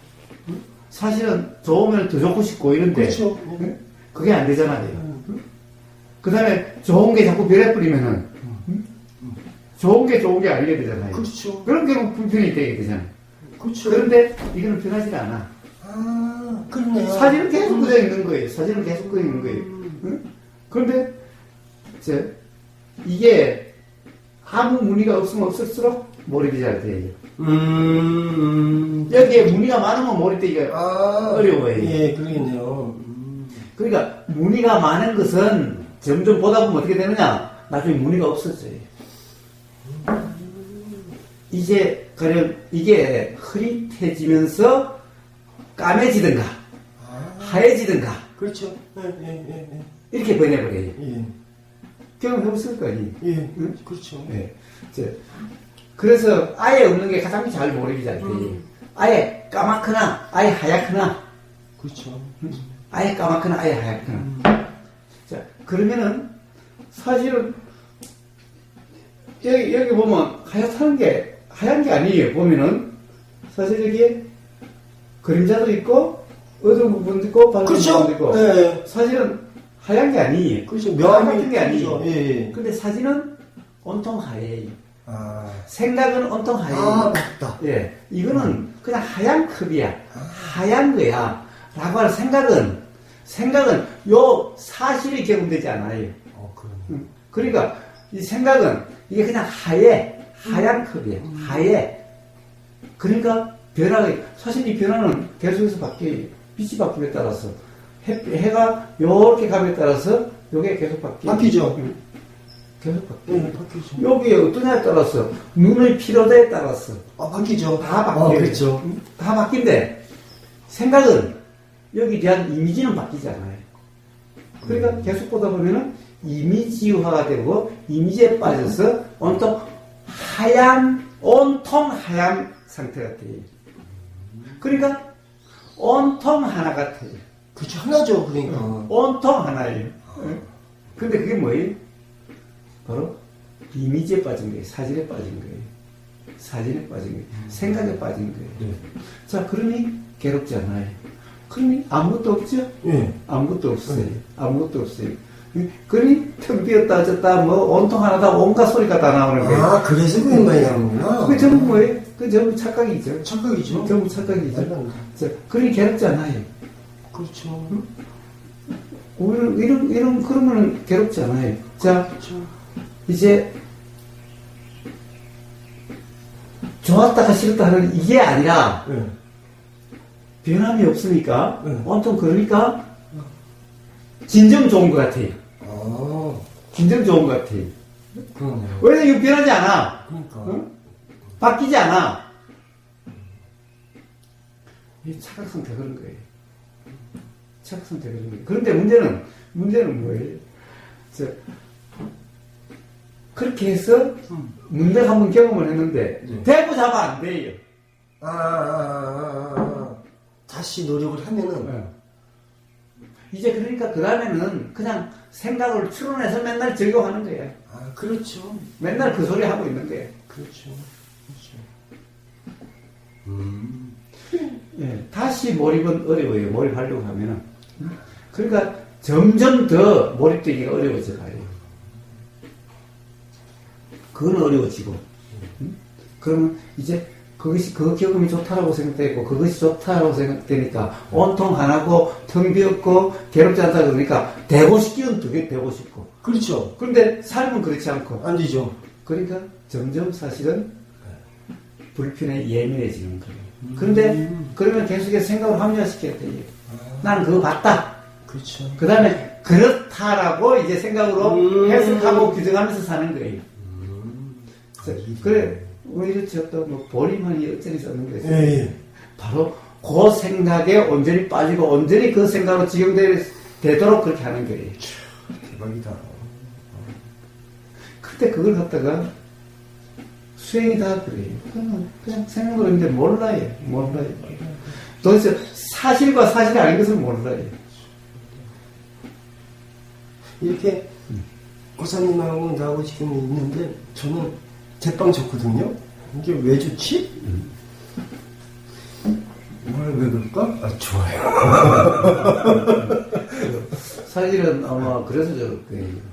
A: 사실은 좋으면 더 좋고 싶고 이런데,
B: 그렇죠.
A: 응? 그게 안 되잖아요. 그 다음에 좋은 게 자꾸 별에 뿌리면은, 좋은 게 아니게 되잖아요.
B: 그렇죠.
A: 그럼 결국 불편이 되게 되잖아요.
B: 그렇죠.
A: 그런데 이거는 변하지 않아.
B: 그렇네요.
A: 사진은 계속 그대로 있는 거예요. 응? 그런데, 이게 아무 무늬가 없으면 없을수록 몰입이 잘 돼요. 여기에 무늬가 많으면 몰입되기가 어려워요.
B: 예, 그러겠네요.
A: 그러니까 무늬가 많은 것은 점점 보다 보면 어떻게 되느냐? 나중에 무늬가 없어져요. 이제 가령 이게 흐릿해지면서 까매지든가 하얘지든가
B: 그렇죠.
A: 이렇게 변해버려요.
B: 예.
A: 경험해봤을 거 아니에요?
B: 예.
A: 응?
B: 그렇죠.
A: 네. 그래서 아예 없는 게 가장 잘 몰입이 잘 돼요. 아예 까맣거나 아예 하얗거나
B: 그렇죠.
A: 아예 까맣거나 아예 하얗거나. 자, 그러면은 사실은 여기 보면 하얀 게 아니에요. 보면은 사실 여기에 그림자도 있고 어두운 부분도 있고 밝은
B: 그렇죠.
A: 부분도 있고
B: 네.
A: 사실은 하얀 게 아니에요.
B: 그렇죠.
A: 명확
B: 명확히
A: 같은 게 아니에요.
B: 예, 예.
A: 근데 사진은 온통 하얘요.
B: 아,
A: 생각은 온통 하얘요.
B: 아, 맞다.
A: 예, 이거는 그냥 하얀 컵이야. 하얀 거야. 라고 하는 생각은 요 사실이 경험되지 않아요.
B: 그러네.
A: 그러니까 이 생각은 이게 그냥 하얀 컵이에요. 하얘. 그러니까 변화가, 사실 이 변화는 계속해서 바뀌어요. 빛이 바뀌에 따라서. 해가 요렇게 감에 따라서 요게 계속 바뀌어요.
B: 바뀌죠.
A: 계속 바뀌어요.
B: 네, 바뀌죠.
A: 여기 어떠냐에 따라서, 눈의 피로도에 따라서.
B: 바뀌죠.
A: 다 바뀌어요.
B: 그렇죠.
A: 다 바뀐데, 생각은 여기에 대한 이미지는 바뀌지 않아요. 그러니까 계속 보다 보면은 이미지화가 되고, 이미지에 빠져서 온통 하얀 상태가 돼요. 그러니까 온통 하나 같아요.
B: 그렇죠. 하나죠. 그러니까.
A: 온통 하나예요. 근데 그게 뭐예요? 바로 이미지에 빠진 거예요. 사진에 빠진 거예요. 사진에 빠진 거예요. 생각에 빠진 거예요.
B: 네.
A: 자, 그러니 괴롭지 않아요. 그러니 아무것도 없죠?
B: 예.
A: 아무것도 없어요. 아무것도 없어요. 그러니 텅 비었다 졌다 뭐 온통 하나다 온갖 소리가 다 나오는 거예요.
B: 아, 그래서 그런 말이 나오는구나.
A: 그게 전부 뭐예요? 그게 전부 착각이죠.
B: 착각이죠.
A: 전부 착각이죠.
B: 맞습니다.
A: 자, 그러니 괴롭지 않아요.
B: 그렇죠.
A: 그러면 괴롭지 않아요. 자,
B: 그렇죠.
A: 이제 좋았다가 싫었다 하는 이게 아니라
B: 예.
A: 변함이 없으니까
B: 네.
A: 온통 그러니까 진정 좋은 것 같아요.
B: 아,
A: 진정 좋은 것 같아요.
B: 그러네요.
A: 왜냐면 이거 변하지 않아.
B: 그러니까.
A: 응? 바뀌지 않아. 이 착각성 때 그런 거예요. 착각성 때 그런 거예요. 그런데 문제는 뭐예요? 그렇게 해서 문제가 한번 경험을 했는데
B: 네.
A: 대고 잡아 안 돼요.
B: 다시 노력을 하면은.
A: 이제 그러니까 그 다음에는 그냥 생각을 추론해서 맨날 적용하는 거예요.
B: 아, 그렇죠.
A: 맨날 그 소리 하고 있는 거예요.
B: 그렇죠.
A: 예, 다시 몰입은 어려워요. 몰입하려고 하면은. 그러니까 점점 더 몰입되기가 어려워져 가요. 그건 어려워지고. 그러면 이제 그 경험이 좋다라고 생각되고 그것이 좋다라고 생각되니까 온통 하나고 텅 비었고 괴롭지 않다 그러니까 되고 싶기는 되게 되고 싶고.
B: 그렇죠.
A: 그런데 삶은 그렇지 않고.
B: 안 되죠.
A: 그러니까 점점 사실은 불편에 예민해지는 거예요. 그런데 그러면 계속해서 생각을 합리화시켜야 돼요. 나는 그거 봤다.
B: 그렇죠.
A: 그 다음에 그렇다라고 이제 생각으로 해석하고 규정하면서 사는 거예요. 그래, 오히려 저도 뭐 보리만이 어쩌니 썼는 거예요.
B: 예.
A: 바로 그 생각에 온전히 빠지고 온전히 그 생각으로 적용되도록 그렇게 하는 거예요.
B: 대박이다.
A: 그때 그걸 갖다가 수행이 다 그래요. 그냥 생각을 했는데 몰라요. 도대체 사실과 사실이 아닌 것을 몰라요.
B: 이렇게 고사님하고 나하고 지금 있는데 저는 제빵 좋거든요. 이게 왜 좋지? 왜 그럴까? 아, 좋아요.
A: 사실은 아마 그래서 저럴 거예요.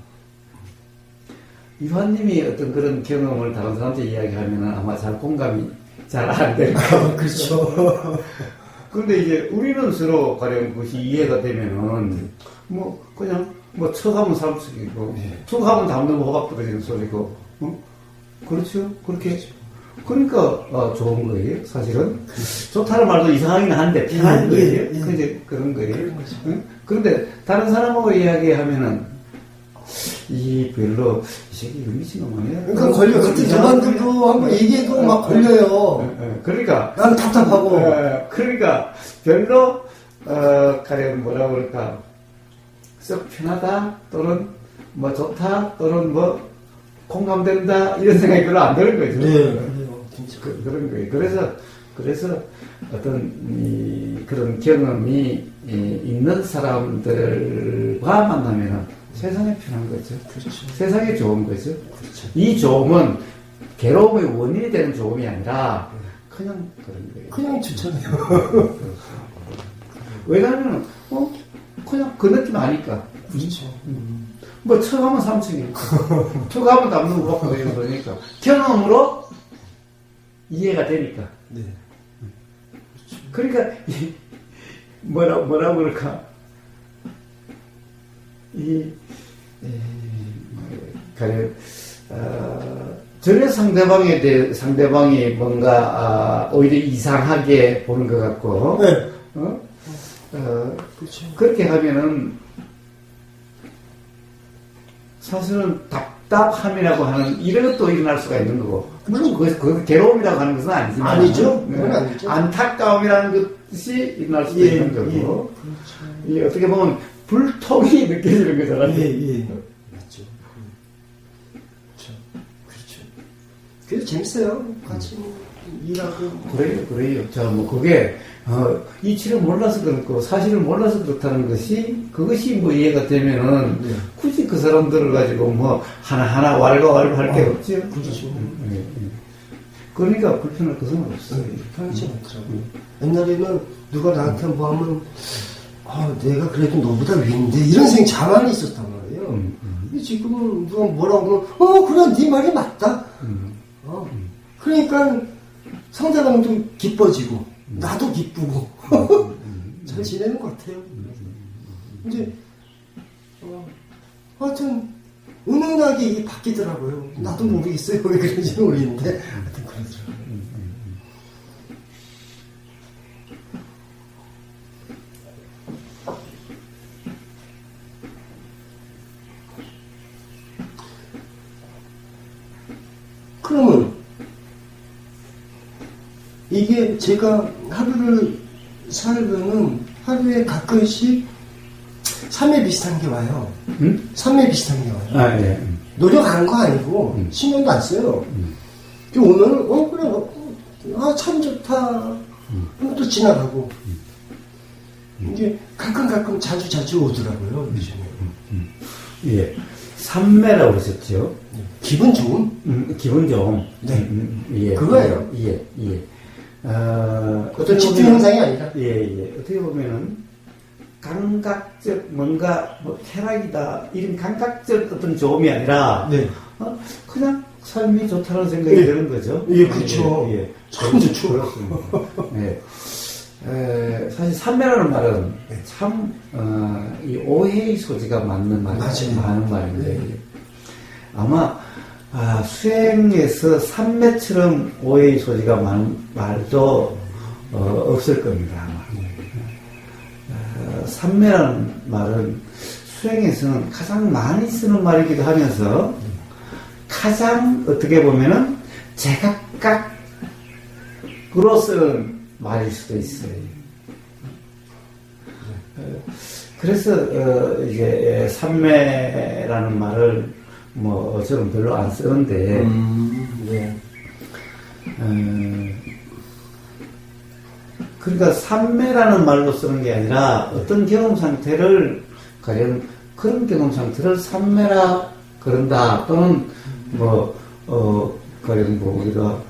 A: 이화님이 어떤 그런 경험을 다른 사람한테 이야기하면 아마 잘 공감이 잘 안 될 거예요.
B: 그렇죠.
A: 그런데 이제 우리는 서로 가령 그것이 이해가 되면은 뭐 그냥 뭐 척하면 삼수이고 툭하면 담는 호박 부러지는 소리고 그렇죠. 그렇게 그러니까 좋은 거예요. 사실은 좋다는 말도 이상하긴 한데 편한 거예요. 근데 그런 거예요. 응? 그런데 다른 사람하고 이야기하면은 이 별로 이 새끼 이거 미친놈 아니야?
B: 그러니까 걸려. 같은 저만들도 한번 얘기해도 막 걸려요.
A: 그러니까
B: 난 답답하고.
A: 그러니까 별로 가령 뭐라 그럴까 썩 편하다 또는 뭐 좋다 또는 뭐 공감된다 이런 생각이 별로 안 드는 거죠.
B: 네, 그래요. 진짜.
A: 그런 거예요. 그래서 어떤 그런 경험이 있는 사람들과 만나면은 세상에 편한 거죠.
B: 그렇죠.
A: 세상에 좋은 거죠.
B: 그렇죠.
A: 이 좋음은 괴로움의 원인이 되는 좋음이 아니라 그냥 그런 거예요.
B: 그냥 좋잖아요.
A: 왜냐하면 그냥 그 느낌 아니까.
B: 그렇죠.
A: 뭐, 처가면 3층이니까. 처가면 남는 거 같고, 그러니까. 경험으로 이해가 되니까.
B: 네.
A: 그러니까, 뭐라고 그럴까. 전혀 상대방이 뭔가, 오히려 이상하게 보는 것 같고,
B: 네.
A: 그렇죠. 그렇게 하면은, 사실은 답답함이라고 하는 이런 것도 일어날 수가 있는 거고, 물론 그 괴로움이라고 하는 것은 아니지만,
B: 아니죠. 그건 아니죠.
A: 안타까움이라는 것이 일어날 수도 있는 거고,
B: 그렇죠.
A: 이 어떻게 보면 불통이 느껴지는 거잖아요.
B: 맞죠. 그렇죠. 그래도 재밌어요. 같이 일하고.
A: 그래요. 그게, 이치를 몰라서 그렇고, 사실을 몰라서 그렇다는 그것이 뭐 이해가 되면은, 굳이 그 사람들을 가지고 뭐, 하나하나 왈가왈부 할 게 없죠.
B: 그렇죠.
A: 그러니까 불편할 것은 없어요.
B: 편하지 않더라고요. 옛날에는 누가 나한테 뭐 하면, 내가 그래도 너보다 위인데, 이런 생각 자만이 있었단 말이에요. 근데 지금은 누가 뭐라고 하면, 그래, 네 말이 맞다. 그러니까 상대방도 기뻐지고, 나도 기쁘고, 잘 지내는 것 같아요. 이제, 하여튼, 은은하게 이게 바뀌더라고요. 나도 모르겠어요. 왜 그런지 모르겠는데. 하여튼 그러더라고요. 그러면, 이게 제가 하루를 살면은 하루에 가끔씩 3회 비슷한 게 와요. 3회 비슷한 게 와요.
A: 예.
B: 노력한 거 아니고, 신경도 안 써요. 오늘은, 그래, 참 좋다. 그럼 또 지나가고. 이게 가끔 자주 오더라고요, 요즘에.
A: 예. 삼매라고 그러셨죠?
B: 기분 좋음?
A: 기분 좋음.
B: 네.
A: 예.
B: 그거예요.
A: 예.
B: 어떤 집중 현상이 아니라.
A: 예. 어떻게 보면은, 감각적, 뭔가, 쾌락이다. 이런 감각적 어떤 좋음이 아니라,
B: 네.
A: 그냥 삶이 좋다는 생각이 드는 거죠.
B: 예, 그렇죠.
A: 예.
B: 참 좋죠.
A: 그렇습니다. 예. 사실 삼매라는 말은 참, 이 오해의 소지가 많은 말인데, 아마, 수행에서 삼매처럼 오해의 소지가 많은 말도, 없을 겁니다, 아마. 삼매라는 말은 수행에서는 가장 많이 쓰는 말이기도 하면서, 가장 어떻게 보면은 제각각으로 쓰는 말일 수도 있어요. 그래서 이제 삼매라는 말을 뭐 저는 별로 안 쓰는데, 그러니까 삼매라는 말로 쓰는 게 아니라 어떤 경험 상태를 가령 그런 경험 상태를 삼매라 그런다, 또는 가령 우리가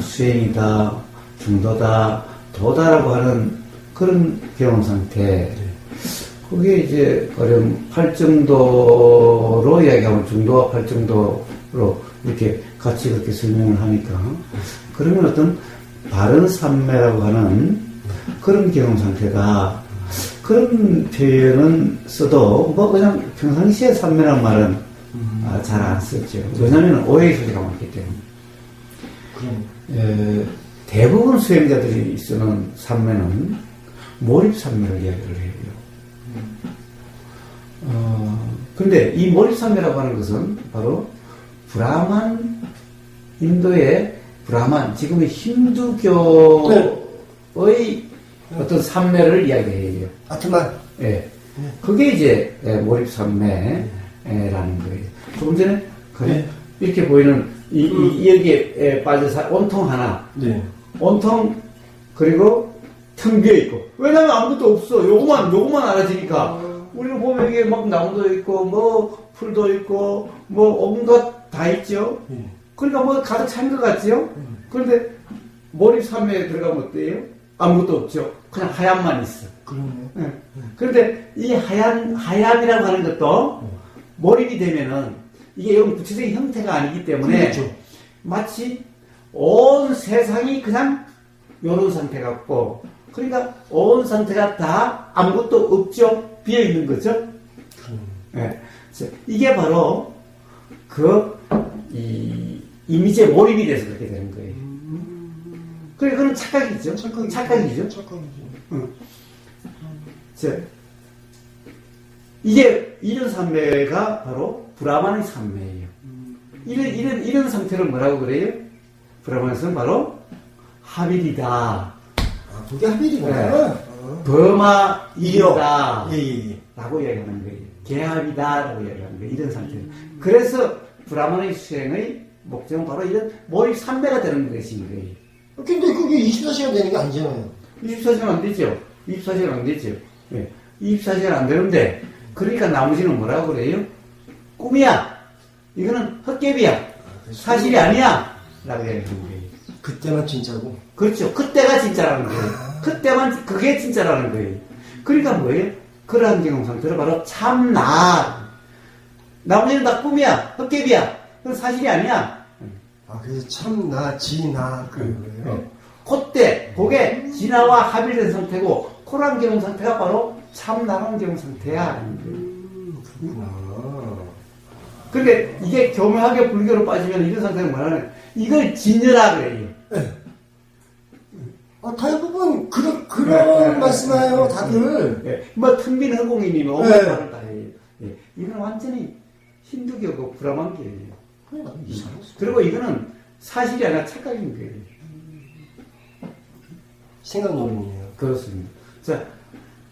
A: 수행이다, 중도다, 도다라고 하는 그런 경험 상태. 그게 이제 가령 팔정도로 이야기하면 중도와 팔정도로 이렇게 같이 그렇게 설명을 하니까, 그러면 어떤 바른 삼매라고 하는 그런 경험 상태다. 그런 표현은 써도 뭐 그냥 평상시에 삼매란 말은 잘 안 쓰죠. 왜냐하면 오해의 소지가 많기 때문에. 대부분 수행자들이 쓰는 삼매는 몰입 삼매를 이야기를 해요. 근데 이 몰입 삼매라고 하는 것은 바로 브라만, 인도의 브라만, 지금의 힌두교의 어떤 삼매를 이야기해요.
B: 아트만.
A: 예. 그게 이제 몰입 삼매라는 거예요. 조금 전에 이렇게 보이는 여기에 빠져서 온통 하나.
B: 네.
A: 온통, 그리고 텅 비어 있고. 왜냐면 아무것도 없어. 요거만 알아지니까. 우리가 보면 이게 막 나무도 있고, 뭐 풀도 있고, 뭐 온갖 다 있죠. 그러니까 뭐 가득 찬 것 같죠. 그런데 몰입 삼매에 들어가면 어때요? 아무것도 없죠. 그냥 하얀만 있어.
B: 그러네.
A: 예. 그런데 이 하얀이라고 하는 것도 몰입이 되면은 이게 여기 구체적인 형태가 아니기 때문에
B: 그렇죠.
A: 마치 온 세상이 그냥 요런 상태 같고, 그러니까 온 상태가 다 아무것도 없죠. 비어 있는 거죠. 예. 이게 바로 이 이미지에 몰입이 돼서 그렇게 되는 거예요. 그래, 그건 착각이죠. 착각이죠. 이게 이런 산매가 바로 브라만의 산매예요. 이런 상태를 뭐라고 그래요? 브라만에서는 바로 하빌이다.
B: 아, 그게 하빌이구나.
A: 네. 범하이다.
B: 예.
A: 라고 이야기하는 거예요. 개합이다. 라고 이야기하는 거예요. 이런 상태. 그래서 브라만의 수행의 목적은 바로 이런 몰입 산매가 되는 것인 거예요.
B: 근데 그게 24시간 되는 게 아니잖아요.
A: 24시간 안 되죠. 24시간 안 되죠. 예. 24시간 안 되는데, 그러니까 나머지는 뭐라고 그래요? 꿈이야. 이거는 헛개비야. 사실이 아니야. 라고 얘기하는 거예요.
B: 그때만 진짜고.
A: 그렇죠. 그때가 진짜라는 거예요. 그때만, 그게 진짜라는 거예요. 그러니까 뭐예요? 그러한 경험 상태를 바로 참나. 나머지는 다 꿈이야. 헛개비야. 그건 사실이 아니야.
B: 아, 그래서 참나, 지나, 그런 거예요.
A: 그때, 그게 진화와 합일된 상태고, 그러한 경험 상태가 바로 참나라는 경험 상태야.
B: 그렇구나.
A: 근데 이게 교묘하게 불교로 빠지면 이런 상태는 뭐냐면, 이걸 진여라 그래요.
B: 네. 대부분 그런 말씀해요, 다들.
A: 예. 뭐 텅빈 허공이니 뭐
B: 네.
A: 말을 다 해요. 예. 이건 완전히 힌두교고 브라만교예요. 그리고 이거는 사실이 아니라 착각인 거예요.
B: 생각 노름이네요.
A: 그렇습니다. 자,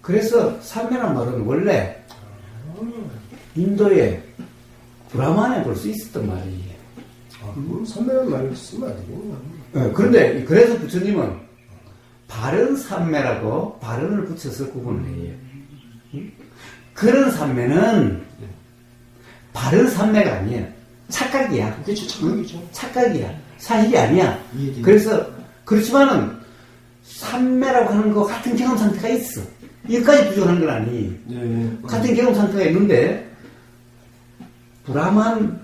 A: 그래서 산매란 말은 원래 인도에 브라만에 볼 수 있었던 말이에요.
B: 선배란 말을 쓰면 안 되겠나.
A: 그런데 그래서 부처님은 바른 산매라고 발언을 붙여서 구분을 해요. 그런 산매는 바른 산매가 아니에요. 착각이야.
B: 그렇죠, 착각이죠.
A: 착각이야. 사실이 아니야.
B: 이해돼요.
A: 그래서 그렇지만은 산매라고 하는 거 같은 경험 상태가 있어. 여기까지 부족한 건 아니에요.
B: 네.
A: 같은 경험 상태가 있는데 브라만,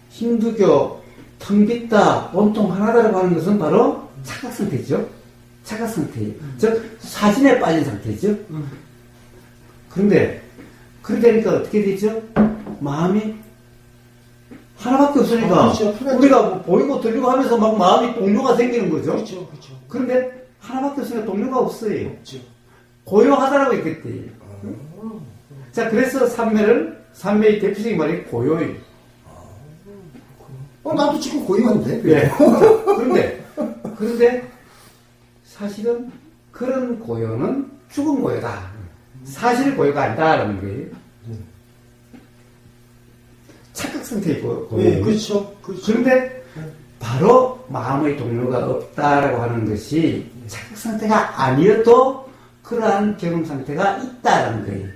A: 힌두교, 텅빗다, 온통 하나다라고 하는 것은 바로 착각 상태죠. 착각 상태예요. 즉 사진에 빠진 상태죠. 그런데 그렇게 되니까 어떻게 되죠? 마음이 하나밖에 없으니까
B: 그렇죠.
A: 우리가 뭐 보이고 들리고 하면서 막 마음이 동료가 생기는 거죠.
B: 그렇죠.
A: 그런데 하나밖에 없으니까 동료가 없어요.
B: 그렇죠.
A: 고요하다라고 했겠대요. 자, 그래서 삼매의 대표적인 말이 고요예요.
B: 나도 지금 고요한데.
A: 예. 그런데 사실은 그런 고요는 죽은 고요다. 사실 고요가 아니다라는 거예요. 착각 상태의 고요.
B: 네, 그렇죠.
A: 그런데 바로 마음의 동료가 없다라고 하는 것이 착각 상태가 아니어도 그러한 경험 상태가 있다라는 거예요.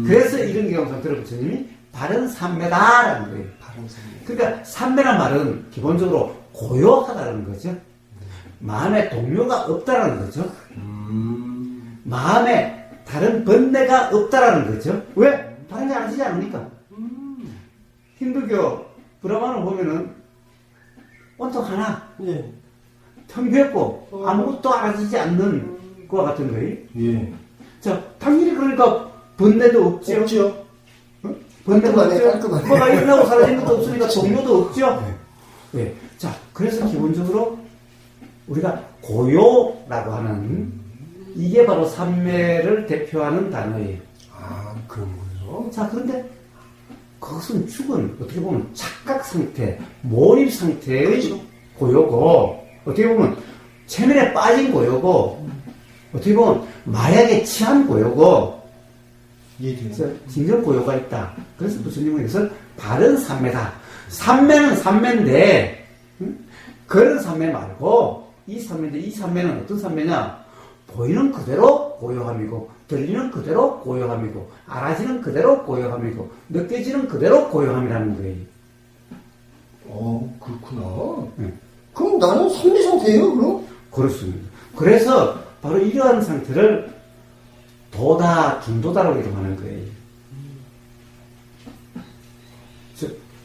A: 그래서 이런 경험 상태를 부처님이 바른 삼매다라는 거예요.
B: 바른 삼매.
A: 그러니까 삼매란 말은 기본적으로 고요하다는 거죠. 마음에 동료가 없다라는 거죠. 마음에 다른 번뇌가 없다라는 거죠. 왜? 다른 게 알아지지 않으니까. 힌두교 브라만을 보면은 온통 하나,
B: 예.
A: 텅 비었고 아무것도 알아지지 않는 것과 같은 거예요.
B: 예.
A: 자, 당연히 그러니까 번뇌도 없죠.
B: 없죠.
A: 번뇌도 없죠.
B: 깔끔하네.
A: 뭐가 일어나고 사라진 것도 없으니까 동료도 없죠. 네. 자, 그래서 기본적으로 우리가 고요라고 하는 이게 바로 삼매를 대표하는 단어예요.
B: 그런 거요?
A: 자, 그런데 그것은 죽은 어떻게 보면 착각 상태, 몰입 상태의
B: 그렇죠.
A: 고요고, 어떻게 보면 체면에 빠진 고요고, 어떻게 보면 마약에 취한 고요고, 그래서 진정 고요가 있다. 그래서 부처님은 이것을 바른 삼매다. 삼매는 삼매인데, 그런 삼매 말고 이 삼매인데, 이 삼매는 어떤 삼매냐? 보이는 그대로 고요함이고, 들리는 그대로 고요함이고, 알아지는 그대로 고요함이고, 느껴지는 그대로 고요함이라는 거예요.
B: 그렇구나.
A: 네.
B: 그럼 나는 3매 상태예요, 그럼?
A: 그렇습니다. 그래서 바로 이러한 상태를 도다, 중도다라고 이름하는 거예요.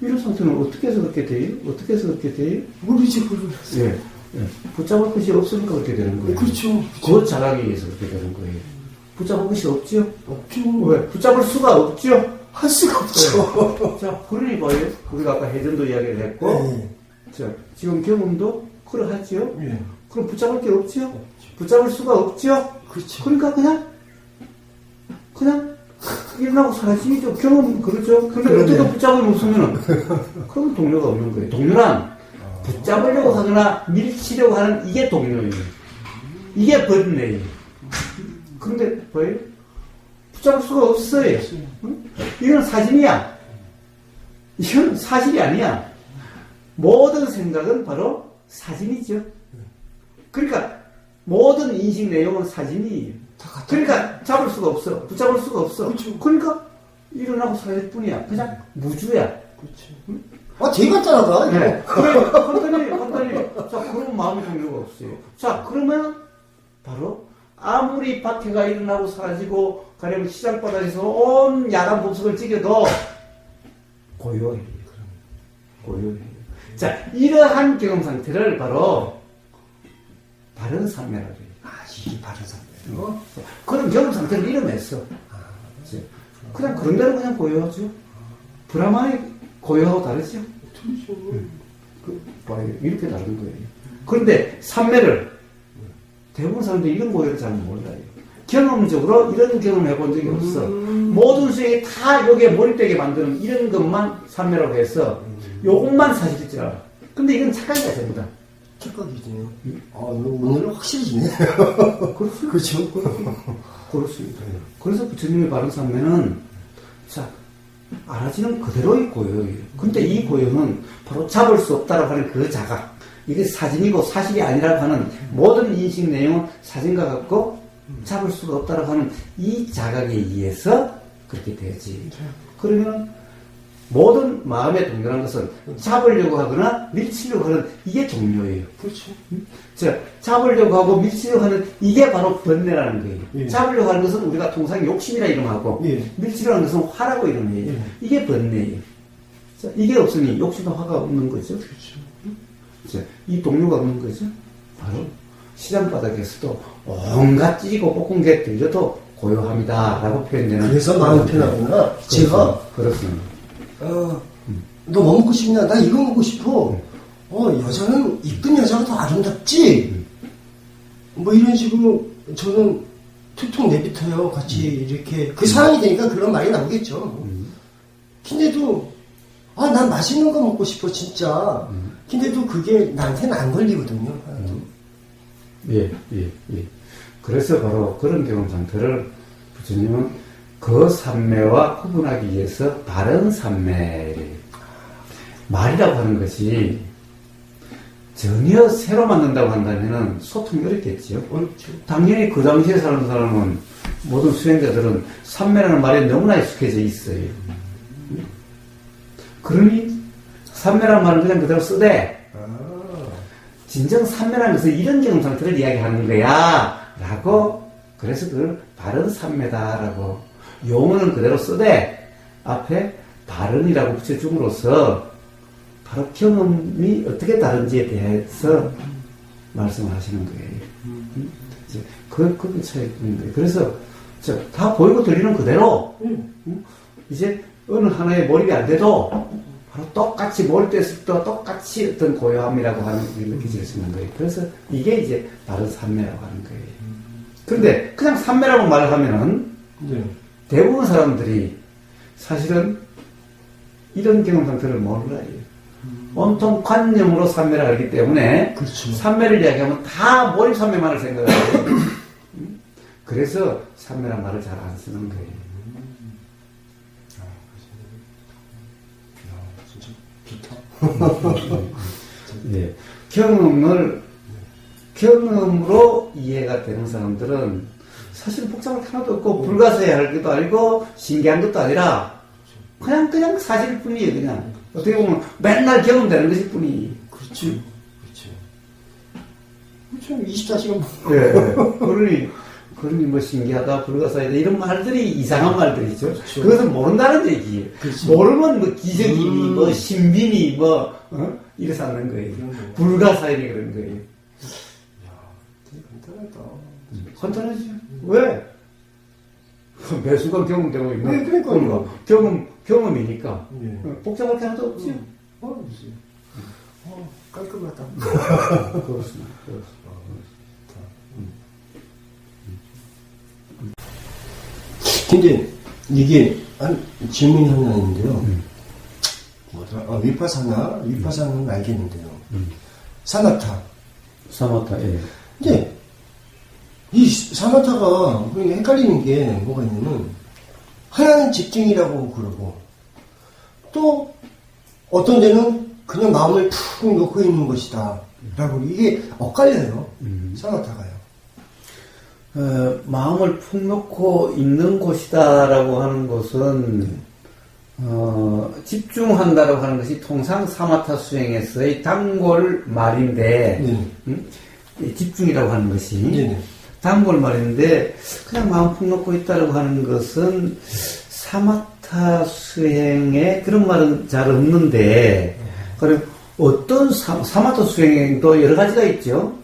A: 이런 상태는 어떻게 해서 그렇게 돼요? 어떻게 해서 그렇게 돼요?
B: 모르지, 그걸.
A: 예. 붙잡을 것이 없으니까 그렇게 되는 거예요.
B: 그렇죠.
A: 그 자각에 의해서 그렇게 되는 거예요. 붙잡을 것이 없죠?
B: 없죠.
A: 왜? 붙잡을 수가 없죠?
B: 할 수가 없죠.
A: 자, 그러니 봐요. 우리가 아까 해전도 이야기를 했고,
B: 네.
A: 자, 지금 경험도 그러하죠?
B: 예.
A: 그럼 붙잡을 게 없죠? 붙잡을 수가 없죠?
B: 그렇죠.
A: 그러니까 그냥 일어나고 사라지죠. 경험, 그렇죠? 근데
B: 그러네.
A: 어떻게 붙잡을 없으면은, 그럼 동료가 없는 거예요. 동료란 붙잡으려고 하거나 밀치려고 하는 이게 동료예요. 이게 번뇌예요. 그런데 뭐예요? 붙잡을 수가 없어요. 응? 이건 사진이야. 이건 사실이 아니야. 모든 생각은 바로 사진이죠. 그러니까 모든 인식 내용은 사진이에요. 그러니까 잡을 수가 없어. 붙잡을 수가 없어.
B: 그렇죠.
A: 그러니까 일어나고 사라질 뿐이야. 그냥 무주야.
B: 그렇죠. 아, 되게 간단하다. 이거.
A: 네. 그래, 간단히. 자, 그러면 마음의 동료가 없어요. 자, 그러면 바로 아무리 박해가 일어나고 사라지고 가령 시장바닥에서 온 야간 보석을 찍어도 고요해요. 고요해요. 자, 이러한 경험 상태를 바로 바른 삼매라고 해요.
B: 아, 이게 바른 삼매요?
A: 그런 경험 상태를 이뤄냈어. 그냥 그런 대로 그냥 고요하죠. 브라마의 고요하고 다르죠. 봐요. 이렇게 다른 거예요. 그런데 삼매를 대부분 사람들이 이런 고요를 잘 몰라요. 경험적으로 이런 경험을 해본 적이 없어. 모든 수행이 다 여기에 몰입되게 만드는 이런 것만 삼매라고 해서 요것만 사실일 줄 알아. 근데 이건 착각이야, 전부 다.
B: 착각이네요. 아, 오늘은 확실해지네.
A: 그렇죠.
B: 그렇죠.
A: 그렇습니다. 그래서 부처님의 바른 삼매는 자, 알아지는 그대로의 고요예요. 근데 이 고요는 바로 잡을 수 없다라고 하는 그 자각. 이게 사진이고 사실이 아니라고 하는 모든 인식 내용은 사진과 같고 잡을 수가 없다라고 하는 이 자각에 의해서 그렇게 되지. 그러면 모든 마음의 동요라는 것은 잡으려고 하거나 밀치려고 하는 이게 동요예요.
B: 그렇죠.
A: 자, 잡으려고 하고 밀치려고 하는 이게 바로 번뇌라는 거예요.
B: 예.
A: 잡으려고 하는 것은 우리가 통상 욕심이라 이름하고
B: 예.
A: 밀치려고 하는 것은 화라고 이름해요.
B: 예.
A: 이게 번뇌예요. 자, 이게 없으니 욕심과 화가 없는 거죠.
B: 그렇죠.
A: 자, 이 동료가 없는 거죠. 바로 시장바닥에서도 온갖 찌고 볶은 게 들려도 고요합니다라고 표현되는.
B: 그래서 마음이 편하구나. 제가
A: 그렇습니다.
B: 너 뭐 먹고 싶냐? 나 이거 먹고 싶어. 여자는 이쁜 여자가 더 아름답지? 뭐 이런 식으로 저는 툭툭 내뱉어요. 같이 이렇게. 그 상황이 되니까 그런 말이 나오겠죠. 근데도, 난 맛있는 거 먹고 싶어, 진짜. 근데도 그게 나한테는 안 걸리거든요. 하나도.
A: 예. 그래서 바로 그런 경험 상태를 부처님은 그 삼매와 구분하기 위해서 바른 삼매를 말이라고 하는 것이 전혀 새로 만든다고 한다면 소통이 어렵겠지요.
B: 어렵죠.
A: 당연히 그 당시에 사는 사람은 모든 수행자들은 삼매라는 말에 너무나 익숙해져 있어요. 그러니 삼매라는 말은 그냥 그대로 쓰되 진정 삼매라는 것은 이런 경험 상태를 이야기하는 거야 라고 그래서 그걸 바른 삼매다라고 용어는 그대로 쓰되 앞에 바른이라고 붙여줌으로써 바로 경험이 어떻게 다른지에 대해서 말씀을 하시는 거예요. 이제 그 차이인 거예요. 그래서 다 보이고 들리는 그대로 이제 어느 하나에 몰입이 안 돼도 바로 똑같이 몰입됐을 때 똑같이 어떤 고요함이라고 하는 게 느껴질 수 있는 거예요. 그래서 이게 이제 바른 삼매라고 하는 거예요. 그런데 그냥 삼매라고 말을 하면은 대부분 사람들이 사실은 이런 경험 상태를 몰라요. 온통 관념으로 삼매를 알기 때문에
B: 그렇죠.
A: 삼매를 이야기하면 다 몰입 삼매만을 생각해요. 그래서 삼매란 말을 잘 안 쓰는 거예요.
B: 진짜 좋다.
A: 예. 경험으로 이해가 되는 사람들은 사실 복잡할 게 하나도 없고 불가사의할 것도 아니고 신기한 것도 아니라 그냥 사실일 뿐이에요. 그냥 어떻게 보면 맨날 경험되는 것일 뿐이.
B: 그렇죠. 24시간
A: 예. 그러니 그러니 뭐 신기하다, 불가사의다 이런 말들이 이상한 말들이죠.
B: 그렇죠.
A: 그것은 모른다는 얘기예요.
B: 그렇죠.
A: 모르면 뭐 기적이니 뭐 신비니 뭐 이래서 하는 거예요. 불가사의니 그런 거예요.
B: 되게 간단하다.
A: 간단하지. 왜? 매수가 경험되고 있는.
B: 네, 그러니까요.
A: 경험이니까.
B: 예.
A: 복잡할 게 하나도 없지.
B: 그렇지. 깔끔하다.
A: 그렇습니다.
B: 근데 이게 질문이 하나 있는데요. 위파사나는 알겠는데요. 사마타.
A: 사마타, 예.
B: 근데 이 사마타가 헷갈리는 게 뭐가 있냐면 하나는 집중이라고 그러고 또 어떤 데는 그냥 마음을 푹 놓고 있는 것이다 라고 이게 엇갈려요. 사마타가요.
A: 마음을 푹 놓고 있는 곳이다라고 하는 것은 집중한다라고 하는 것이 통상 사마타 수행에서의 단골 말인데 집중이라고 하는 것이
B: 네네.
A: 단골 말인데 그냥 마음 푹 놓고 있다라고 하는 것은 사마타 수행에 그런 말은 잘 없는데 그럼 어떤 사마타 수행도 여러 가지가 있죠.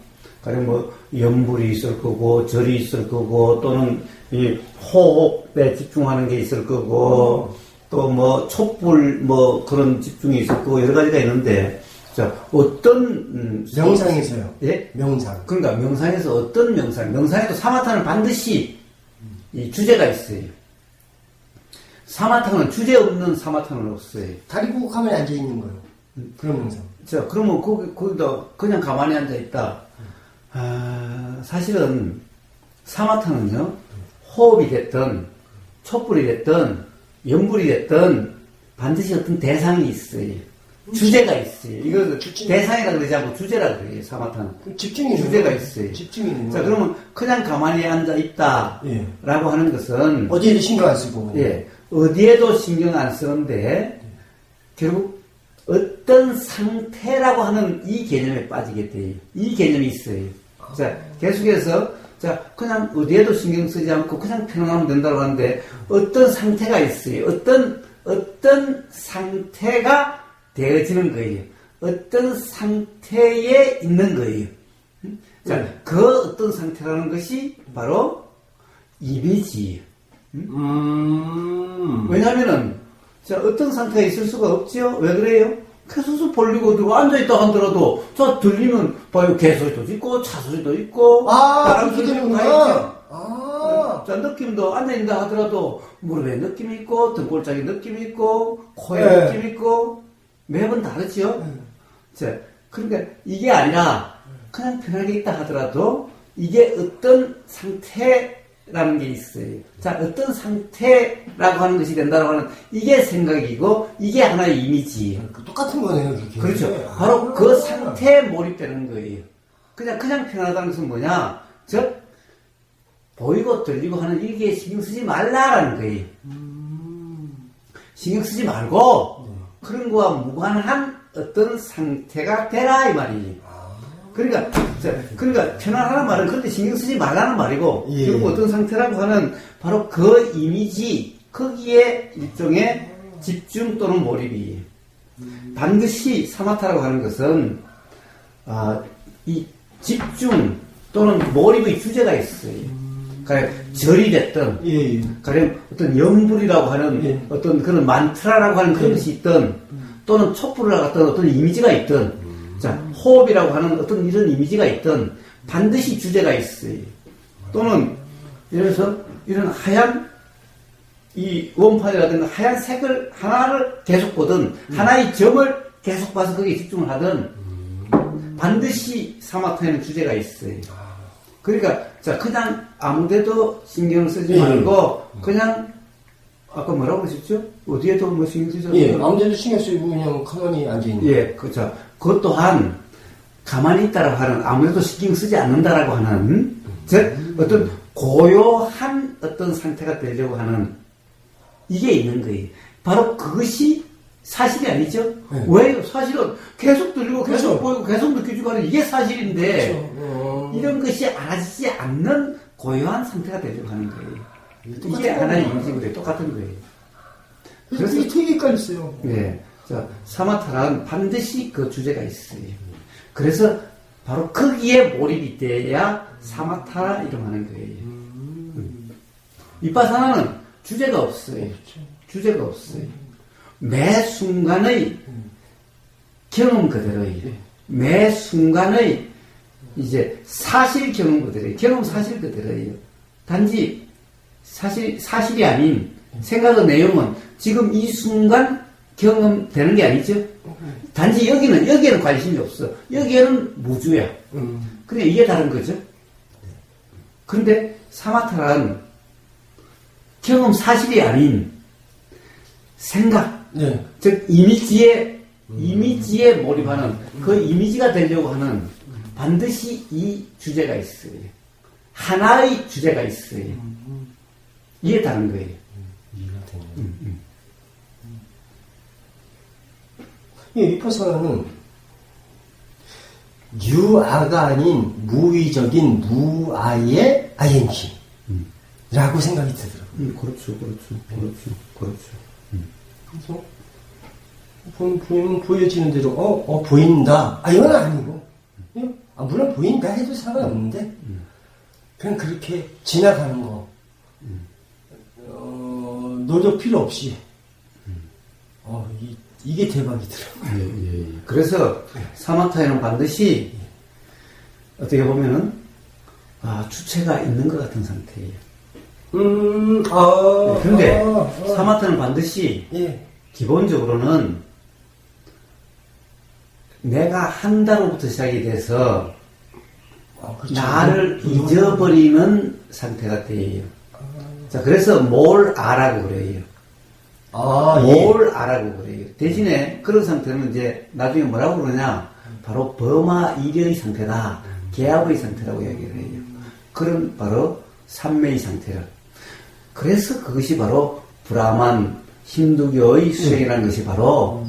A: 가령 뭐 염불이 있을 거고 절이 있을 거고 또는 이 호흡에 집중하는 게 있을 거고 또 뭐 촛불 뭐 그런 집중이 있을 거고 여러 가지가 있는데 자 어떤
B: 명상에서요.
A: 예?
B: 명상.
A: 그러니까 명상에서 어떤 명상에도 사마타는 반드시 이 주제가 있어요. 사마타는 주제 없는 사마타는 없어요.
B: 다리 꼭 가만히 앉아 있는 거예요. 그런 명상.
A: 자, 그러면 거기다 그냥 가만히 앉아 있다. 사실은 사마타는요, 호흡이 됐든, 촛불이 됐든, 염불이 됐든, 반드시 어떤 대상이 있어요. 주제가 있어요. 이거 대상이라 그러지 않고 주제라 그래요, 사마타는.
B: 집중이
A: 주제가 있어요.
B: 집중이
A: 자, 그러면 그냥 가만히 앉아 있다.
B: 예.
A: 라고 하는 것은,
B: 어디에도 신경 안 쓰고.
A: 예, 어디에도 신경 안 쓰는데, 결국 어떤 상태라고 하는 이 개념에 빠지게 돼요. 이 개념이 있어요. 자, 계속해서, 자, 그냥 어디에도 신경 쓰지 않고 그냥 편안하면 된다고 하는데, 어떤 상태가 있어요. 어떤 상태가 되어지는 거예요. 어떤 상태에 있는 거예요. 자, 그 어떤 상태라는 것이 바로 이미지예요. 왜냐면은, 자, 어떤 상태가 있을 수가 없죠? 왜 그래요? 계속 벌리고 들고 앉아있다 하더라도, 자, 들리면, 봐요, 개소리도 있고, 차소리도 있고, 바람 소리도 다 있죠? 자, 느낌도 앉아있다 하더라도, 무릎에 느낌이 있고, 등골짜기 느낌이 있고, 코에 느낌이 있고, 매번 다르죠? 자, 그러니까 이게 아니라, 그냥 편하게 있다 하더라도, 이게 어떤 상태라는 게 있어요. 자, 어떤 상태라고 하는 것이 된다고 하는 이게 생각이고 이게 하나의 이미지예요.
B: 똑같은 거네요, 그렇게.
A: 그렇죠. 바로 그 상태에 몰입되는 거예요. 그냥 편하다는 것은 뭐냐? 즉 보이고 들리고 하는 일기에 신경 쓰지 말라라는 거예요. 신경 쓰지 말고 그런 거와 무관한 어떤 상태가 되라 이 말이에요. 그러니까 편안하는 말은 그런데 신경 쓰지 말라는 말이고 결국 어떤 상태라고 하는 바로 그 이미지 거기에 일종의 집중 또는 몰입이에요. 반드시 사마타라고 하는 것은 이 집중 또는 몰입의 주제가 있어요. 가령 절이 됐든 가령 어떤 염불이라고 하는 어떤 그런 만트라라고 하는 그런 것이 있든 또는 촛불을 갖던 어떤 이미지가 있든 자, 호흡이라고 하는 어떤 이런 이미지가 있든 반드시 주제가 있어요. 또는 예를 들어서 이런 하얀 이 원판이라든가 하얀 색을 하나를 계속 보든 하나의 점을 계속 봐서 거기에 집중을 하든 반드시 사마타에는 주제가 있어요. 그러니까 자, 그냥 아무데도 신경 쓰지 말고 그냥 아까 뭐라고 하셨죠? 어디에도 뭐 신경 쓰지 않고
B: 예, 아무데도 신경 쓰고 그냥 가만히 앉아있는.
A: 예, 그렇죠. 그것 또한 가만히 있다라고 하는 아무래도 신경 쓰지 않는다라고 하는 즉 어떤 고요한 어떤 상태가 되려고 하는 이게 있는 거예요. 바로 그것이 사실이 아니죠. 왜요? 사실은 계속 들리고 계속 보이고 계속 느껴지고 하는 이게 사실인데 이런 것이 알아지지 않는 고요한 상태가 되려고 하는 거예요. 이게
B: 똑같은
A: 하나의
B: 거구나.
A: 이미지거든요. 똑같은 거예요.
B: 그래서 이게 되게 헷갈렸어요.
A: 네. 자, 사마타란 반드시 그 주제가 있어요. 그래서 바로 거기에 몰입이 돼야 사마타 이름하는 거예요. 비파사나는 주제가 없어요. 주제가 없어요. 매 순간의 경험 그대로예요. 매 순간의 이제 사실 경험 그대로예요. 경험 사실 그대로예요. 단지 사실이 아닌 생각의 내용은 지금 이 순간 경험되는 게 아니죠. 단지 여기에는 관심이 없어. 여기에는 무주야. 그래, 이게 다른 거죠. 그런데 사마타란 경험 사실이 아닌 생각,
B: 네.
A: 즉 이미지에 몰입하는 그 이미지가 되려고 하는 반드시 이 주제가 있어요. 하나의 주제가 있어요. 이게 다른 거예요.
B: 이해가 되네요. 이 위파사나는 유아가 아닌 무의적인 무아의 ing라고 생각이 들더라고요.
A: 그렇죠.
B: 그래서 보이면 보여지는 대로 보인다. 이건 아니고 물론 보인다 해도 상관없는데 그냥 그렇게 지나가는 거 노력 필요 없이 이게 대박이더라고요.
A: 예. 그래서 사마타에는 반드시 어떻게 보면은 주체가 있는 것 같은 상태예요. 그런데 사마타는 반드시
B: 예.
A: 기본적으로는 내가 한다로부터 시작이 돼서
B: 그렇죠.
A: 나를 잊어버리는 상태가 돼요. 자, 그래서 뭘 아라고 그래요. 뭘 아라고 그래요. 대신에 그런 상태는 이제 나중에 뭐라고 그러냐, 바로 범아 일의 상태다, 개압의 상태라고 이야기를 해요. 그런 바로 삼매의 상태를. 그래서 그것이 바로 브라만 힌두교의 수행이라는 것이 바로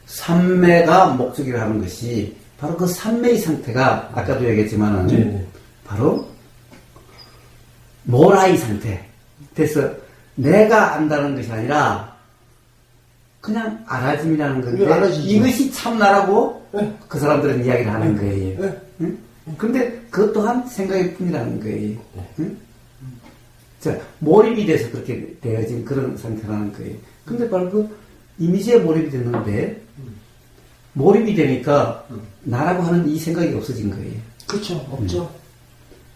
A: 삼매가 목적이라 하는 것이 바로 그 삼매의 상태가 아까도 얘기했지만은 바로 모라의 상태. 그래서 내가 안다는 것이 아니라 그냥 알아짐이라는 건데 이것이 참나라고 그 사람들은 이야기를 하는 거예요. 응? 근데 그것 또한 생각일 뿐이라는 거예요. 응? 자, 몰입이 돼서 그렇게 되어진 그런 상태라는 거예요. 근데 바로 그 이미지에 몰입이 됐는데 몰입이 되니까 나라고 하는 이 생각이 없어진 거예요.
B: 그렇죠. 없죠.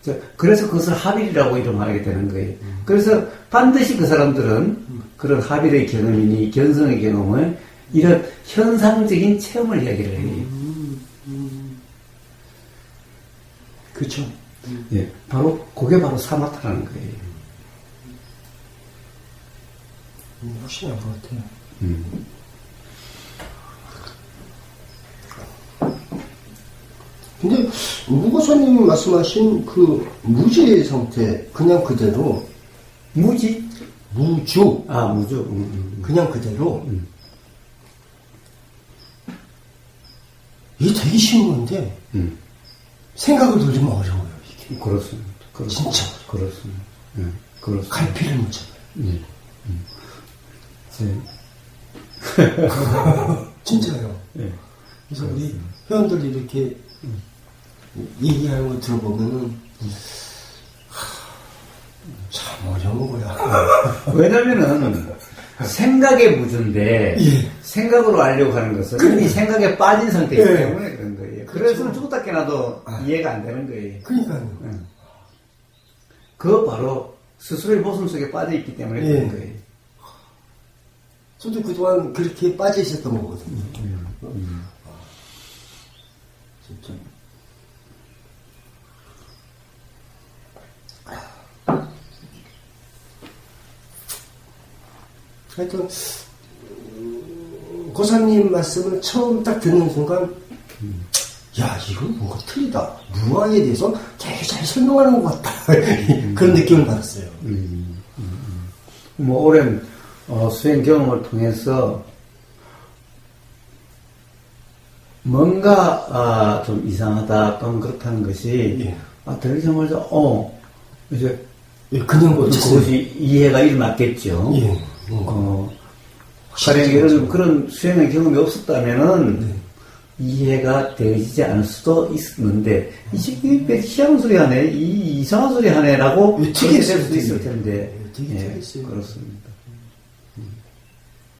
A: 자, 그래서 그것을 합일이라고 이름하게 되는 거예요. 그래서 반드시 그 사람들은 그런 합일의 경험이니 견성의 경험을 이런 현상적인 체험을 이야기를 해요.
B: 그렇죠.
A: 예, 바로 그게 바로 사마타라는 거예요.
B: 훨씬 나은 것 같아요. 근데 우고사님이 말씀하신 그 무지의 상태 그냥 그대로
A: 무지?
B: 무주
A: 무주.
B: 그냥 그대로 이게 되게 쉬운 건데 생각을 돌리면 어려워요 이게.
A: 그렇습니다.
B: 진짜
A: 그렇습니다. 예, 그렇습니다.
B: 갈피를 못 잡아요. 진짜요.
A: 예.
B: 그래서 우리 회원들 이렇게 얘기하는 거 들어보면은 참 어려운 거야.
A: 왜냐면은 생각의 무주인데 생각으로 알려고 하는 것은 이미 생각에 빠진 상태이기 때문에 그런 거예요. 그래서 죽었다 깨나도 이해가 안 되는 거예요.
B: 그러니까요.
A: 그거 바로 스스로의 모순 속에 빠져 있기 때문에 그런 거예요.
B: 저도 그동안 그렇게 빠져 있었던 거거든요. 진짜. 하여튼 고사님 말씀을 처음 딱 듣는 순간 야 이건 뭔가 틀리다. 무아에 대해서 되게 잘 설명하는 것 같다. 그런 느낌을 받았어요.
A: 뭐 오랜 수행 경험을 통해서 뭔가 좀 이상하다 또는 그렇다는 것이 들리자마자 이제
B: 그냥 고쳤어요.
A: 그것이 이해가 일맞겠죠.
B: 예.
A: 가령 예를 들면 그런 수행의 경험이 없었다면은
B: 네.
A: 이해가 되지 않을 수도 있었는데 이 새끼 왜 희한한 소리 하네, 이상한 소리 하네라고
B: 되게
A: 그렇게 될 수도 있을 텐데.
B: 되게 특이했어요.
A: 그렇습니다.